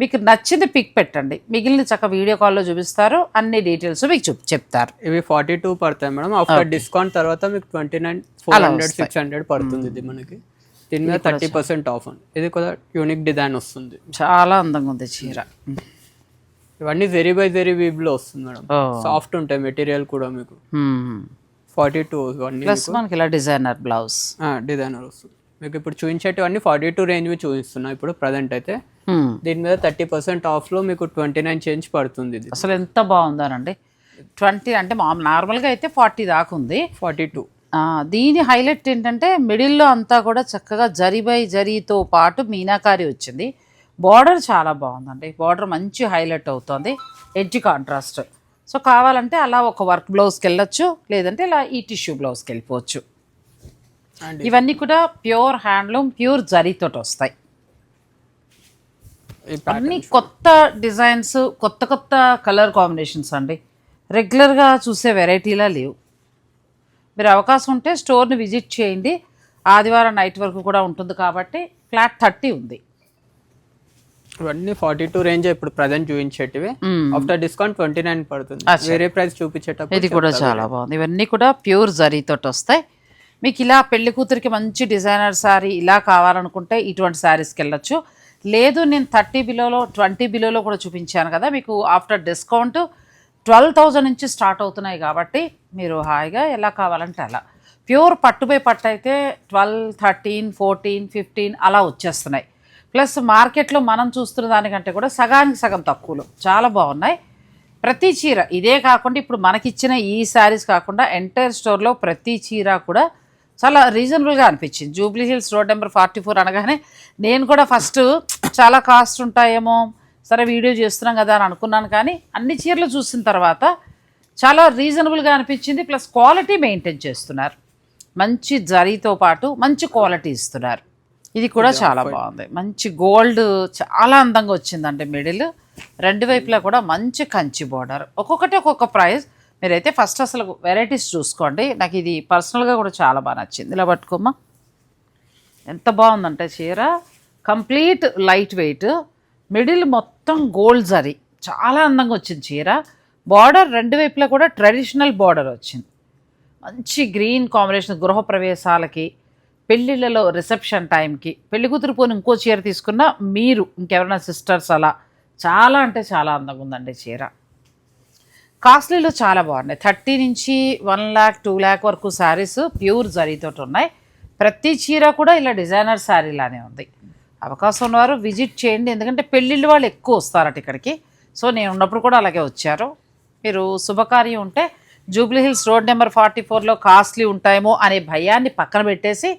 మీకు నచ్చింది పిక్ పెట్టండి, మిగిలిన చక్క వీడియో కాల్లో చూపిస్తారు, అన్ని డీటెయిల్స్ మీకు చెప్తారు.
ఇవి 42 పడతాయి మేడం. ఆఫ్టర్ డిస్కౌంట్ తర్వాత మీకు 29, 400, 600 పడుతుంది. ఇది మనకి దీని మీద 30% ఆఫ్ ఉంది. ఇది కూడా యూనిక్ డిజైన్ వస్తుంది,
చాలా అందంగా ఉంది చీర.
ఇవన్నీ జెరీ బై జెరీ వీవ్ లో వస్తుంది మేడం, సాఫ్ట్ ఉంటాయి మెటీరియల్ కూడా మీకు. 42 ఇవన్నీ
ప్లస్ మనకి ఇలా డిజైనర్ బ్లౌజ్,
డిజైనర్ వస్తుంది మీకు. ఇప్పుడు చూపించేటివన్నీ 42 రేంజ్ చూపిస్తున్నా ఇప్పుడు ప్రజెంట్ అయితే. దీని మీద 30% ఆఫ్ లో మీకు 29 చేంజ్ పడుతుంది. ఇది
అసలు ఎంత బాగుందనండి. 20 అంటే నార్మల్గా అయితే 40 దాకా ఉంది,
42.
దీని హైలైట్ ఏంటంటే మిడిల్లో అంతా కూడా చక్కగా జరీ బై జరీతో పాటు మీనాకారి వచ్చింది. బార్డర్ చాలా బాగుందండి, బార్డర్ మంచి హైలైట్ అవుతుంది, ఎడ్జ్ కాంట్రాస్ట్. సో కావాలంటే అలా ఒక వర్క్ బ్లౌజ్కి వెళ్ళొచ్చు, లేదంటే ఇలా ఈ టిష్యూ బ్లౌజ్కి వెళ్ళిపోవచ్చు. ఇవన్నీ కూడా ప్యూర్ హ్యాండ్లూమ్, ప్యూర్ జరీతో వస్తాయి. అన్ని కొత్త డిజైన్స్, కొత్త కొత్త కలర్ కాంబినేషన్స్ అండి, రెగ్యులర్గా చూసే వెరైటీలా లేవు. మీరు అవకాశం ఉంటే స్టోర్ని విజిట్ చేయండి. ఆదివారం నైట్ వరకు కూడా ఉంటుంది కాబట్టి ఫ్లాట్ 30 ఉంది.
ఇవన్నీ 42 రేంజ్ ఇప్పుడు ప్రజెంట్ చూపించేటివి. ఆఫ్టర్ డిస్కౌంట్ 29 పడుతుంది. వేరే ప్రైస్ చూపించేటప్పుడు
ఇది కూడా చాలా బాగుంది. ఇవన్నీ కూడా ప్యూర్ జరీతో వస్తాయి. మీకు ఇలా పెళ్లి కూతురికి మంచి డిజైనర్ శారీ ఇలా కావాలనుకుంటే ఇటువంటి శారీస్కి వెళ్ళొచ్చు. లేదు నేను 30 బిలోలో 20 బిలోలో కూడా చూపించాను కదా, మీకు ఆఫ్టర్ డిస్కౌంట్ 12,000 నుంచి స్టార్ట్ అవుతున్నాయి కాబట్టి మీరు హాయిగా ఎలా కావాలంటే అలా. ప్యూర్ పట్టుపై పట్టు అయితే 12, 13, 14, 15 అలా వచ్చేస్తున్నాయి. ప్లస్ మార్కెట్లో మనం చూస్తున్న దానికంటే కూడా సగానికి సగం తక్కువలో చాలా బాగున్నాయి. ప్రతి చీర ఇదే కాకుండా ఇప్పుడు మనకిచ్చిన ఈ శారీస్ కాకుండా ఎంటైర్ స్టోర్లో ప్రతి చీర కూడా చాలా రీజనబుల్గా అనిపించింది. జూబ్లీ హిల్స్ రోడ్ నెంబర్ 44 అనగానే నేను కూడా ఫస్ట్ చాలా కాస్ట్ ఉంటాయేమో, సరే వీడియో చేస్తున్నాం కదా అని అనుకున్నాను. కానీ అన్ని చీరలు చూసిన తర్వాత చాలా రీజనబుల్గా అనిపించింది. ప్లస్ క్వాలిటీ మెయింటైన్ చేస్తున్నారు, మంచి జరీతో పాటు మంచి క్వాలిటీ ఇస్తున్నారు. ఇది కూడా చాలా బాగుంది, మంచి గోల్డ్ చాలా అందంగా వచ్చిందండి. మిడిల్ రెండు వైపులా కూడా మంచి కంచి బోర్డర్, ఒక్కొక్కటి ఒక్కొక్క ప్రైస్. మీరైతే ఫస్ట్ అసలు వెరైటీస్ చూసుకోండి. నాకు ఇది పర్సనల్గా కూడా చాలా బాగా నచ్చింది. ఇలా పట్టుకోమ్మా, ఎంత బాగుందంటే చీర కంప్లీట్ లైట్ వెయిట్, మిడిల్ మొత్తం గోల్డ్ జరీ, చాలా అందంగా వచ్చింది చీర. బార్డర్ రెండు వైపులా కూడా ట్రెడిషనల్ బార్డర్ వచ్చింది, మంచి గ్రీన్ కాంబినేషన్. గృహప్రవేశాలకి, పెళ్ళిళ్ళలో రిసెప్షన్ టైంకి, పెళ్లి కూతురు పోని ఇంకో చీర తీసుకున్నా మీరు ఇంకెవరైనా సిస్టర్స్ అలా చాలా అంటే చాలా అందంగా ఉందండి చీర. కాస్ట్లీలో చాలా బాగున్నాయి. 30 నుంచి 1 lakh 2 lakh వరకు శారీస్ ప్యూర్ జరీతో ఉన్నాయి. ప్రతి చీర కూడా ఇలా డిజైనర్ శారీలానే ఉంది. అవకాశం ఉన్నవారు విజిట్ చేయండి, ఎందుకంటే పెళ్ళిళ్ళు వాళ్ళు ఎక్కువ వస్తారట ఇక్కడికి. సో నేను ఉన్నప్పుడు కూడా అలాగే వచ్చారు. మీరు శుభకార్యం ఉంటే జూబ్లీ హిల్స్ రోడ్ నెంబర్ 44లో కాస్ట్లీ ఉంటాయేమో అనే భయాన్ని పక్కన పెట్టేసి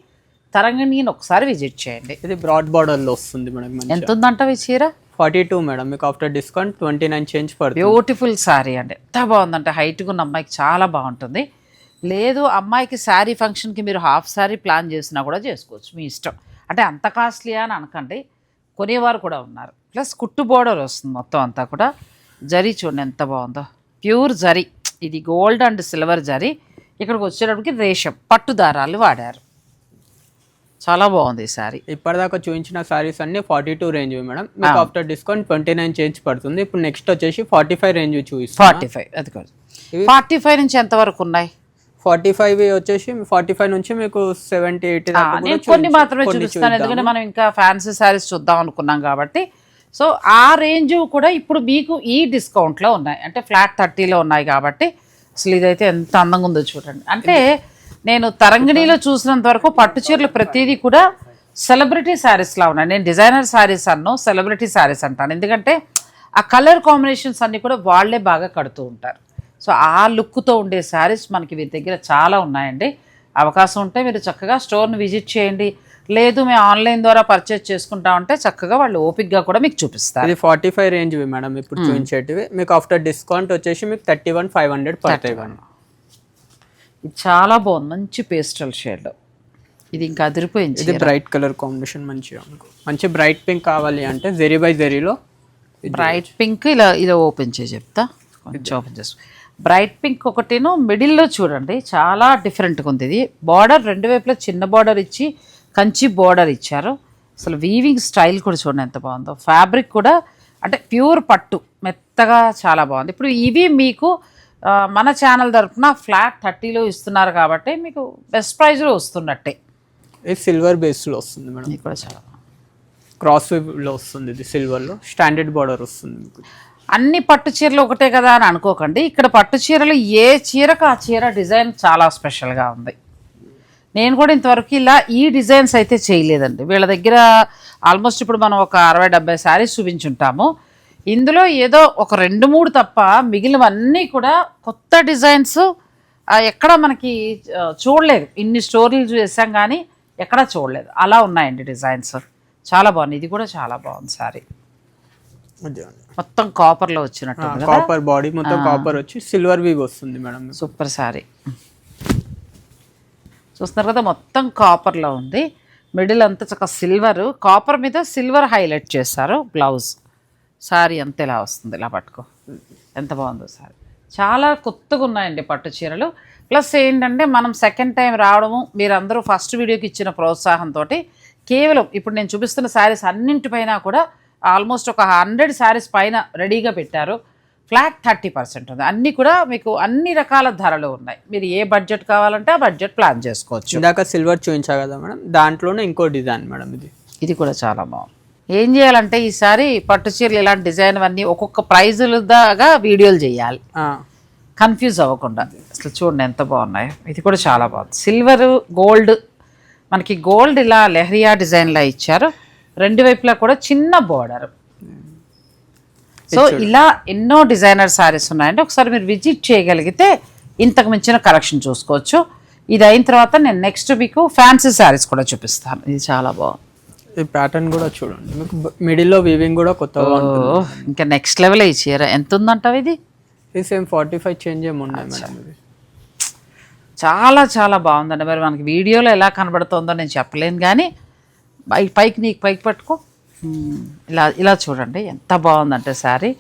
తరంగిణిని ఒకసారి విజిట్ చేయండి.
ఇది బ్రాడ్ బార్డర్లో వస్తుంది మేడం.
ఎంత ఉందంట ఈ చీర?
42 మేడం. మీకు ఆఫ్టర్ డిస్కౌంట్ 29 చేంజ్ పడుతుంది.
బ్యూటిఫుల్ శారీ అండి, ఎంత బాగుందంటే హైట్గా ఉన్న అమ్మాయికి చాలా బాగుంటుంది. లేదు అమ్మాయికి శారీ ఫంక్షన్కి మీరు హాఫ్ శారీ ప్లాన్ చేసినా కూడా చేసుకోవచ్చు, మీ ఇష్టం. అంటే అంత కాస్ట్లీ అని అనకండి, కొనేవారు కూడా ఉన్నారు. ప్లస్ కుట్టు బోర్డర్ వస్తుంది మొత్తం అంతా కూడా. జరీ చూడండి ఎంత బాగుందో, ప్యూర్ జరీ. ఇది గోల్డ్ అండ్ సిల్వర్ జరీ. ఇక్కడికి వచ్చేటప్పటికి రేషం పట్టు దారాలు వాడారు. చాలా బాగుంది ఈ శారీ.
ఇప్పటిదాకా చూపించిన సారీస్ అన్ని 42 రేంజ్ మేడం. మీకు ఆఫ్టర్ డిస్కౌంట్ 29 చేంజ్ పడుతుంది. ఇప్పుడు నెక్స్ట్ వచ్చేసి 45 రేంజ్ చూపిస్తాను.
45 అది కాదు, 45 నుంచి ఎంతవరకు ఉన్నాయి?
45 వచ్చేసి 45 నుంచి మీకు 70, 80 దాకా
నేను కొన్ని మాత్రమే చూపిస్తాను, ఎందుకంటే మనం ఇంకా ఫ్యాన్సీ శారీస్ చూద్దాం అనుకున్నాం కాబట్టి. సో ఆ రేంజ్ కూడా ఇప్పుడు మీకు ఈ డిస్కౌంట్లో ఉన్నాయి, అంటే ఫ్లాట్ 30లో ఉన్నాయి కాబట్టి. అసలు ఇదైతే ఎంత అందంగా ఉందో చూడండి. అంటే నేను తరంగిణిలో చూసినంత వరకు పట్టు చీరలు ప్రతిదీ కూడా సెలబ్రిటీ శారీస్లా ఉన్నాయి. నేను డిజైనర్ శారీస్ అన్ను సెలబ్రిటీ శారీస్ అంటాను, ఎందుకంటే ఆ కలర్ కాంబినేషన్స్ అన్నీ కూడా వాళ్ళే బాగా కడుతూ ఉంటారు. సో ఆ లుక్తో ఉండే శారీస్ మనకి వీరి దగ్గర చాలా ఉన్నాయండి. అవకాశం ఉంటే మీరు చక్కగా స్టోర్ని విజిట్ చేయండి. లేదు మేము ఆన్లైన్ ద్వారా పర్చేజ్ చేసుకుంటామంటే చక్కగా వాళ్ళు ఓపిక్గా కూడా మీకు చూపిస్తారు.
ఇది 45 రేంజ్ మేడం ఇప్పుడు చూపించేటివి. మీకు ఆఫ్టర్ డిస్కౌంట్ వచ్చేసి మీకు 31,500 పడతాయి.
ఇది చాలా బాగుంది, మంచి పేస్టల్ షేడ్. ఇది ఇంకా అదిరిపోయింది.
ఇది బ్రైట్ కలర్ కాంబినేషన్, మంచి బ్రైట్ పింక్ కావాలి అంటే జెరీ బై జెరీలో
బ్రైట్ పింక్ ఇలా ఓపెన్ చేసి చెప్తా, కొంచెం ఓపెన్ చేసి. బ్రైట్ పింక్ ఒకటేను మిడిల్లో చూడండి చాలా డిఫరెంట్గా ఉంది. ఇది బార్డర్ రెండు వైపులా చిన్న బార్డర్ ఇచ్చి కంచి బార్డర్ ఇచ్చారు. అసలు వీవింగ్ స్టైల్ కూడా చూడండి ఎంత బాగుందో. ఫ్యాబ్రిక్ కూడా అంటే ప్యూర్ పట్టు మెత్తగా చాలా బాగుంది. ఇప్పుడు ఇవి మీకు మన ఛానల్ తరఫున ఫ్లాట్ 30లో ఇస్తున్నారు కాబట్టి మీకు బెస్ట్ ప్రైస్లో వస్తున్నట్టే.
ఇది సిల్వర్ బేస్లో వస్తుంది మేడం.
ఇది కూడా చాలా
క్రాస్ వేవ్లో వస్తుంది. ఇది సిల్వర్లో స్టాండర్డ్ బార్డర్ వస్తుంది మీకు.
అన్ని పట్టు చీరలు ఒకటే కదా అని అనుకోకండి. ఇక్కడ పట్టు చీరలు ఏ చీరకు ఆ చీర డిజైన్ చాలా స్పెషల్గా ఉంది. నేను కూడా ఇంతవరకు ఇలా ఈ డిజైన్స్ అయితే చేయలేదండి. వీళ్ళ దగ్గర ఆల్మోస్ట్ ఇప్పుడు మనం ఒక 60-70 శారీస్ చూపించుంటాము. ఇందులో ఏదో ఒక 2-3 తప్ప మిగిలినవన్నీ కూడా కొత్త డిజైన్స్. ఎక్కడ మనకి చూడలేదు, ఇన్ని స్టోరీలు చేసాం కానీ ఎక్కడా చూడలేదు, అలా ఉన్నాయండి డిజైన్స్. చాలా బాగుంది. ఇది కూడా చాలా బాగుంది శారీ, మొత్తం కాపర్లో వచ్చినట్టు.
కాపర్ బాడీ మొత్తం కాపర్ వచ్చి సిల్వర్ వీవ్ వస్తుంది మేడం.
సూపర్ శారీ చూస్తున్నారు కదా, మొత్తం కాపర్లో ఉంది. మిడిల్ అంతా చక్కగా సిల్వర్, కాపర్ మీద సిల్వర్ హైలైట్ చేస్తారు. బ్లౌజ్ శారీ అంతా ఇలా వస్తుంది, ఇలా పట్టుకో ఎంత బాగుందో శారీ. చాలా కొత్తగా ఉన్నాయండి పట్టు చీరలు. ప్లస్ ఏంటంటే మనం సెకండ్ టైం రావడము, మీరందరూ ఫస్ట్ వీడియోకి ఇచ్చిన ప్రోత్సాహంతో కేవలం ఇప్పుడు నేను చూపిస్తున్న శారీస్ అన్నింటిపైన కూడా ఆల్మోస్ట్ ఒక 100 శారీస్ పైన రెడీగా పెట్టారు. ఫ్లాట్ 30% ఉంది. అన్నీ కూడా మీకు అన్ని రకాల ధరలు ఉన్నాయి. మీరు ఏ బడ్జెట్ కావాలంటే ఆ బడ్జెట్ ప్లాన్ చేసుకోవచ్చు.
ఇందాక సిల్వర్ చూపించా కదా మేడం, దాంట్లోనే ఇంకో డిజైన్ మేడం.
ఇది కూడా చాలా బాగుంది. ఏం చేయాలంటే ఈసారి పట్టు చీరలు ఇలాంటి డిజైన్ అన్నీ ఒక్కొక్క ప్రైజులు దాకా వీడియోలు చేయాలి, కన్ఫ్యూజ్ అవ్వకుండా. అసలు చూడండి ఎంత బాగున్నాయో. ఇది కూడా చాలా బాగుంది. సిల్వర్ గోల్డ్, మనకి గోల్డ్ ఇలా లెహరియా డిజైన్లా ఇచ్చారు. రెండు వైపులా కూడా చిన్న బోర్డర్. సో ఇలా ఎన్నో డిజైనర్ శారీస్ ఉన్నాయండి. ఒకసారి మీరు విజిట్ చేయగలిగితే ఇంతకు మించిన కలెక్షన్ చూసుకోవచ్చు. ఇది అయిన తర్వాత నేను నెక్స్ట్ మీకు ఫ్యాన్సీ శారీస్ కూడా చూపిస్తాను. ఇది చాలా బాగుంది.
ఈ ప్యాటర్న్ కూడా చూడండి, మీకు మిడిల్లో వీవింగ్ కూడా కొత్తగా ఉంటుంది.
ఇంకా నెక్స్ట్ లెవెల్ ఈ చీర ఎంత ఉందంటావు? ఇది
సేమ్ 45 చేంజ్ ఏమున్నాయి మేడం. ఇది
చాలా చాలా బాగుందండి. మరి మనకి వీడియోలో ఎలా కనబడుతుందో నేను చెప్పలేను కానీ పైకి నీకు పైకి పట్టుకో, ఇలా ఇలా చూడండి ఎంత బాగుందంటే శారీ.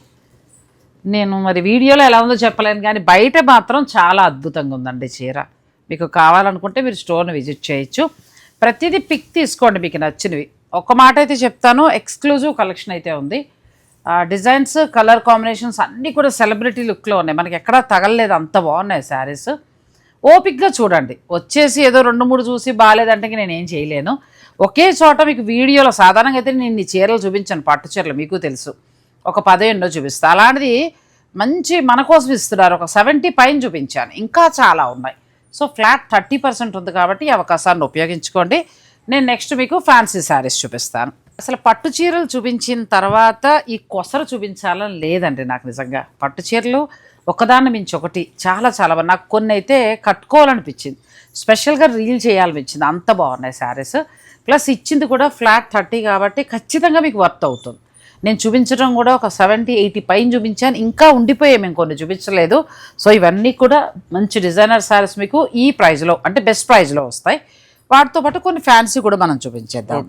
నేను మరి వీడియోలో ఎలా ఉందో చెప్పలేను కానీ బయట మాత్రం చాలా అద్భుతంగా ఉందండి చీర. మీకు కావాలనుకుంటే మీరు స్టోర్ని విజిట్ చేయొచ్చు. ప్రతిదీ పిక్ తీసుకోండి మీకు నచ్చినవి. ఒక మాట అయితే చెప్తాను, ఎక్స్క్లూజివ్ కలెక్షన్ అయితే ఉంది. డిజైన్స్ కలర్ కాంబినేషన్స్ అన్నీ కూడా సెలబ్రిటీ లుక్లో ఉన్నాయి. మనకి ఎక్కడా తగలలేదు, అంత బాగున్నాయి శారీస్. ఓపిక్గా చూడండి. వచ్చేసి ఏదో 2-3 చూసి బాగాలేదంటే నేనేం చేయలేను. ఒకే చోట మీకు వీడియోలో సాధారణంగా అయితే నేను ఈ చీరలు చూపించాను, పట్టు చీరలు మీకు తెలుసు, ఒక 10 ఎన్నో చూపిస్తాను. అలాంటిది మంచి మన కోసం ఇస్తున్నారు, ఒక 70 పైన చూపించాను, ఇంకా చాలా ఉన్నాయి. సో ఫ్లాట్ 30% ఉంది కాబట్టి ఈ అవకాశాన్ని ఉపయోగించుకోండి. నేను నెక్స్ట్ మీకు ఫ్యాన్సీ శారీస్ చూపిస్తాను. అసలు పట్టు చీరలు చూపించిన తర్వాత ఈ కొసరు చూపించాలని లేదండి నాకు నిజంగా. పట్టు చీరలు ఒకదాన్ని మించి ఒకటి చాలా చాలా బాగా నాకు కొన్ని అయితే కట్టుకోవాలనిపించింది, స్పెషల్గా రీల్ చేయాలనిపించింది, అంత బాగున్నాయి శారీస్. ప్లస్ ఇచ్చింది కూడా ఫ్లాట్ 30 కాబట్టి ఖచ్చితంగా మీకు వర్త్ అవుతుంది. నేను చూపించడం కూడా ఒక 70-80 పైన చూపించాను, ఇంకా ఉండిపోయాయి, మేము కొన్ని చూపించలేదు. సో ఇవన్నీ కూడా మంచి డిజైనర్ శారీస్ మీకు ఈ ప్రైస్లో అంటే బెస్ట్ ప్రైస్లో వస్తాయి. వాటితో పాటు కొన్ని ఫ్యాన్సీ కూడా మనం చూపించేద్దాం.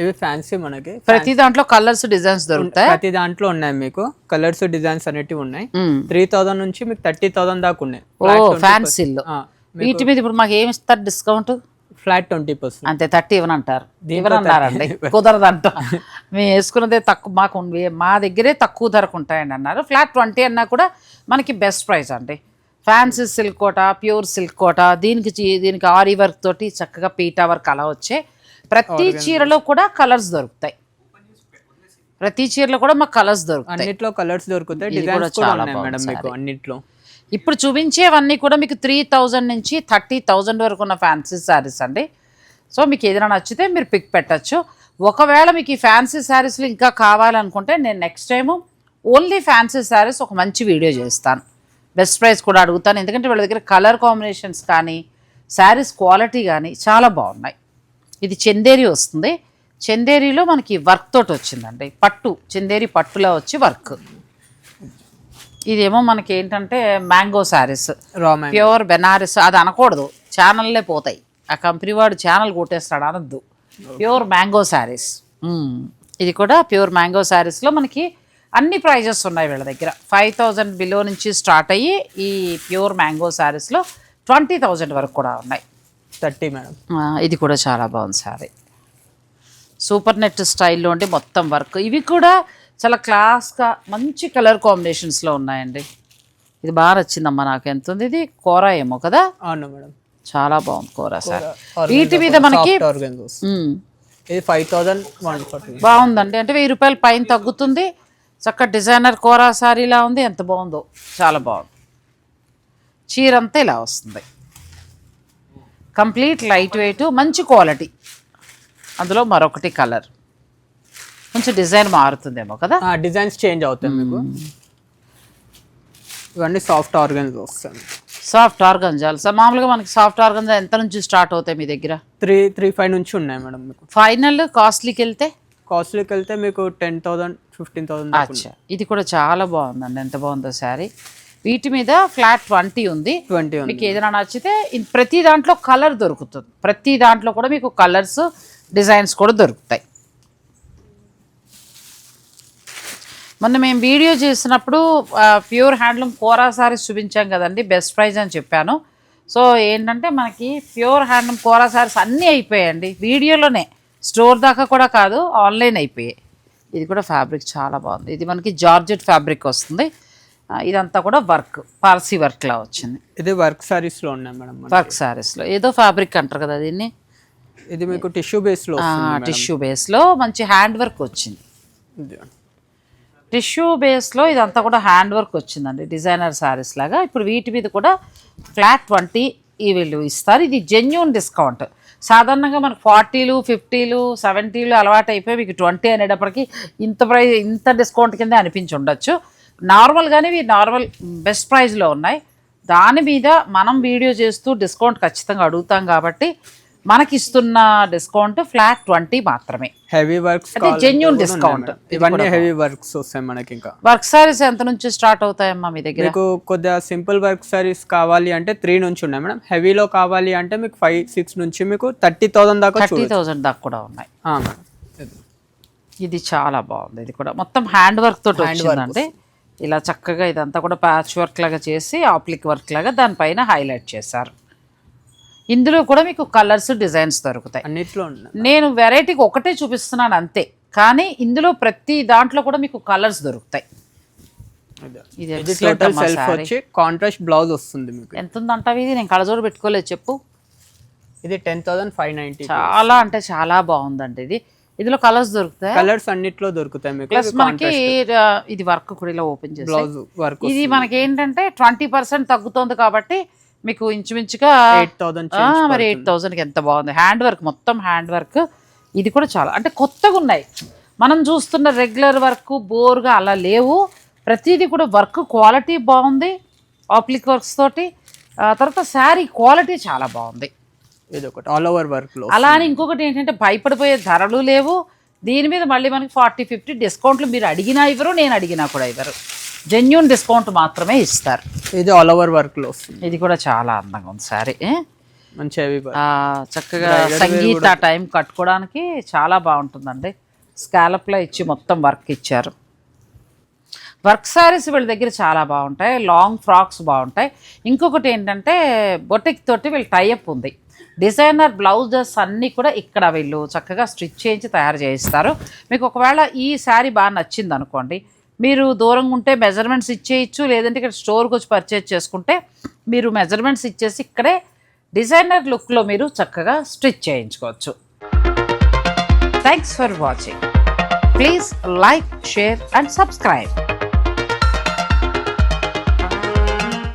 ఇవి ఫ్యాన్సీ మనకి
ప్రతి దాంట్లో కలర్స్ డిజైన్స్ దొరుకుతాయి.
ప్రతి దాంట్లో ఉన్నాయి మీకు కలర్స్ డిజైన్స్ అనేటివి ఉన్నాయి. 3000 నుంచి మీకు 30,000 దాకా ఉన్నాయి.
ఫ్యాన్సీలో వీటి మీద ఇప్పుడు మాకు ఏమి ఇస్తారు డిస్కౌంట్?
ఫ్లాట్ 20%.
అంతే, 30 ఇవ్వనంటారు, ఇవ్వనన్నారండి. కుదరదంట, మేము వేసుకున్నదే తక్కువ, మా దగ్గరే తక్కువ ధరకు ఉంటాయండి అన్నారు. ఫ్లాట్ 20 అన్నా కూడా మనకి బెస్ట్ ప్రైస్ అండి. ఫ్యాన్సీ సిల్క్ కోట, ప్యూర్ సిల్క్ కోట, దీనికి ఆరి వర్క్ తోటి చక్కగా పీటా వర్క్ అలా వచ్చే ప్రతి చీరలో కూడా కలర్స్ దొరుకుతాయి. ప్రతి చీరలో కూడా మాకు కలర్స్ దొరుకుతాయి,
అన్నిట్లో కలర్స్ దొరుకుతాయి. డిజైన్స్ కూడా ఉన్నాయి మేడం మీకు అన్నిట్లో.
ఇప్పుడు చూపించేవన్నీ కూడా మీకు 3000 నుంచి 30,000 వరకు ఉన్న ఫ్యాన్సీ శారీస్ అండి. సో మీకు ఏదైనా నచ్చితే మీరు పిక్ పెట్టచ్చు. ఒకవేళ మీకు ఈ ఫ్యాన్సీ శారీస్లో ఇంకా కావాలనుకుంటే నేను next time only fancy saris ఒక మంచి వీడియో చేస్తాను, బెస్ట్ ప్రైస్ కూడా అడుగుతాను. ఎందుకంటే వీళ్ళ దగ్గర కలర్ కాంబినేషన్స్ కానీ శారీస్ క్వాలిటీ కానీ చాలా బాగున్నాయి. ఇది చందేరి వస్తుంది, చందేరిలో మనకి వర్క్ తోటి వచ్చిందండి, పట్టు చందేరి పట్టులో వచ్చి వర్క్. ఇదేమో మనకి ఏంటంటే మ్యాంగో శారీస్, ప్యూర్ బెనారస్. అది అనకూడదు, ఛానల్లే పోతాయి, ఆ కంపెనీ వాడు ఛానల్ కొట్టేస్తాడు, అనద్దు. ప్యూర్ మ్యాంగో శారీస్, ఇది కూడా ప్యూర్ మ్యాంగో శారీస్లో మనకి అన్ని ప్రైజెస్ ఉన్నాయి వీళ్ళ దగ్గర. 5,000 బిలో నుంచి స్టార్ట్ అయ్యి ఈ ప్యూర్ మ్యాంగో శారీస్లో 20,000 వరకు కూడా ఉన్నాయి.
30 మేడం.
ఇది కూడా చాలా బాగుంది శారీ, సూపర్ నెట్ స్టైల్లో ఉండి మొత్తం వర్క్. ఇవి కూడా చాలా క్లాస్గా మంచి కలర్ కాంబినేషన్స్లో ఉన్నాయండి. ఇది బాగా నచ్చిందమ్మా నాకు. ఎంత ఉంది ఇది? కోరా ఏమో కదా?
అవును మేడం,
చాలా బాగుంది కోరా సార్. వీటి మీద మనకి
ఇది 5,140
బాగుందండి, అంటే 1000 రూపాయలు పైన తగ్గుతుంది. చక్క డిజైనర్ కోరా సారీలా ఉంది, ఎంత బాగుందో, చాలా బాగుంది. చీర అంతా ఇలా వస్తుంది, కంప్లీట్ లైట్ వెయిట్, మంచి క్వాలిటీ. అందులో మరొకటి కలర్ కొంచెం డిజైన్ మారుతుందేమో కదా,
డిజైన్స్ చేంజ్ అవుతాయి మీకు. ఇవన్నీ సాఫ్ట్ ఆర్గన్జా వస్తాయి.
సాఫ్ట్ ఆర్గన్జాలు సార్, మామూలుగా మనకి సాఫ్ట్ ఆర్గన్జా ఎంత నుంచి స్టార్ట్ అవుతాయి మీ దగ్గర?
3-5 నుంచి ఉన్నాయి మేడం మీకు.
ఫైనల్ కాస్ట్లీకి వెళ్తే
మీకు 10,000 15,000.
అచ్చా, ఇది కూడా చాలా బాగుందండి, ఎంత బాగుందో శారీ. వీటి మీద ఫ్లాట్ 20 ఉంది. మీకు ఏదైనా నచ్చితే ప్రతి దాంట్లో కలర్ దొరుకుతుంది, ప్రతి దాంట్లో కూడా మీకు కలర్స్ డిజైన్స్ కూడా దొరుకుతాయి. మొన్న మేము వీడియో చేసినప్పుడు ప్యూర్ హ్యాండ్లూమ్ కోరా సారీస్ చూపించాం కదండి, బెస్ట్ ప్రైస్ అని చెప్పాను. సో ఏంటంటే మనకి ప్యూర్ హ్యాండ్లూమ్ కోరా సారీస్ అన్నీ అయిపోయాయండి వీడియోలోనే, స్టోర్ దాకా కూడా కాదు, ఆన్లైన్ అయిపోయాయి. ఇది కూడా ఫ్యాబ్రిక్ చాలా బాగుంది, ఇది మనకి జార్జెట్ ఫ్యాబ్రిక్ వస్తుంది. ఇదంతా కూడా వర్క్, పార్సీ వర్క్లా వచ్చింది.
ఇది వర్క్ సారీస్లో ఉన్నాయి మేడం.
వర్క్ సారీస్లో ఏదో ఫ్యాబ్రిక్ అంటారు కదా దీన్ని.
ఇది మీకు టిష్యూ బేస్లో,
టిష్యూ బేస్లో మంచి హ్యాండ్ వర్క్ వచ్చింది. టిష్యూ బేస్లో ఇదంతా కూడా హ్యాండ్ వర్క్ వచ్చిందండి, డిజైనర్ శారీస్ లాగా. ఇప్పుడు వీటి మీద కూడా ఫ్లాట్ 20 వీళ్ళు ఇస్తారు. ఇది జెన్యూన్ డిస్కౌంట్. సాధారణంగా మనకు 40, 50, 70 అలవాటు అయిపోయి మీకు 20 అనేటప్పటికి ఇంత డిస్కౌంట్ కింద అనిపించి ఉండొచ్చు. నార్మల్గానే ఇవి నార్మల్ బెస్ట్ ప్రైస్లో ఉన్నాయి. దాని మీద మనం వీడియో చేస్తూ డిస్కౌంట్ ఖచ్చితంగా అడుగుతాం కాబట్టి మనకి ఇస్తున్న డిస్కౌంట్ ఫ్లాట్ 20 మాత్రమే.
హెవీ వర్క్స్
అంటే జెన్యూన్ డిస్కౌంట్.
ఇవన్నీ హెవీ వర్క్స్ వస్తాయి మనకి. ఇంకా
వర్క్ సారీస్ ఎంత నుంచి స్టార్ట్ అవుతాయమ్మా మీ దగ్గర?
మీకు కొద్దిగా సింపుల్ వర్క్ సారీస్ కావాలి అంటే 3 నుంచి ఉన్నాయి మేడం. హెవీలో కావాలి అంటే మీకు 5-6 నుంచి మీకు 30,000 దాకా
30,000 దాకా కూడా ఉన్నాయి. ఇది చాలా బాగుంది, ఇది కూడా మొత్తం హ్యాండ్ వర్క్ తోటి వచ్చిందండి. ఇలా చక్కగా ఇదంతా కూడా ప్యాచ్ వర్క్ లాగా చేసి ఆప్లిక్ వర్క్ లాగా దానిపైన హైలైట్ చేశారు. ఇందులో కూడా మీకు కలర్స్ డిజైన్స్ దొరుకుతాయి
అన్నిట్లో.
నేను వెరైటీకి ఒకటే చూపిస్తున్నాను అంతే, కానీ ఇందులో ప్రతి దాంట్లో కూడా మీకు కలర్స్ దొరుకుతాయి. ఇది
సెల్ఫ్ వచ్చి కాంట్రాస్ట్ బ్లౌజ్ వస్తుంది మీకు.
ఎంత ఉందంటావు ఇది? నేను కళ్ళజోడు పెట్టుకోలేదు, చెప్పు.
ఇది 10,590.
చాలా అంటే చాలా బాగుందండి ఇది. ఇందులో కలర్స్ దొరుకుతాయి,
కలర్స్ అన్నిట్లో దొరుకుతాయి మీకు.
ప్లస్ మనకి ఇది వర్క్ కూడా ఇలా ఓపెన్ చేసి
బ్లౌజ్ వర్క్.
ఇది మనకి ఏంటంటే 20% తగ్గుతుంది కాబట్టి మీకు ఇంచుమించుగా
8,000.
మరి 8,000కి ఎంత బాగుంది. హ్యాండ్ వర్క్, మొత్తం హ్యాండ్ వర్క్. ఇది కూడా చాలా అంటే కొత్తగా ఉన్నాయి. మనం చూస్తున్న రెగ్యులర్ వర్క్ బోర్గా అలా లేవు. ప్రతిదీ కూడా వర్క్ క్వాలిటీ బాగుంది, ఆప్లిక్ వర్క్స్ తోటి. తర్వాత శారీ క్వాలిటీ చాలా బాగుంది.
ఇది ఒకటి ఆల్ ఓవర్ వర్క్లో.
అలా అని ఇంకొకటి ఏంటంటే భయపడిపోయే ధరలు లేవు దీని మీద. మళ్ళీ మనకి 40-50 డిస్కౌంట్లు మీరు అడిగినా ఇవ్వరు, నేను అడిగినా కూడా ఇవ్వరు. జెన్యూన్ డిస్కౌంట్ మాత్రమే ఇస్తారు.
ఇది ఆల్ ఓవర్ వర్క్లో వస్తుంది.
ఇది కూడా చాలా అందంగా ఉంది శారీ.
మంచి హెవీ వర్క్.
చక్కగా సంగీత టైం కట్టుకోవడానికి చాలా బాగుంటుందండి. స్కాలప్లో ఇచ్చి మొత్తం వర్క్ ఇచ్చారు. వర్క్ శారీస్ వీళ్ళ దగ్గర చాలా బాగుంటాయి. లాంగ్ ఫ్రాక్స్ బాగుంటాయి. ఇంకొకటి ఏంటంటే బొటిక్ తోటి వీళ్ళు టైఅప్ ఉంది. డిజైనర్ బ్లౌజెస్ అన్నీ కూడా ఇక్కడ వీళ్ళు చక్కగా స్టిచ్ చేయించి తయారు చేయిస్తారు. మీకు ఒకవేళ ఈ శారీ బాగా నచ్చింది అనుకోండి, మీరు దూరంగా ఉంటే మెజర్మెంట్స్ ఇచ్చేయచ్చు, లేదంటే ఇక్కడ స్టోర్కి వచ్చి పర్చేజ్ చేసుకుంటే మీరు మెజర్మెంట్స్ ఇచ్చేసి ఇక్కడే డిజైనర్ లుక్లో మీరు చక్కగా స్టిచ్ చేయించుకోవచ్చు. Thanks for watching. Please like, share and subscribe.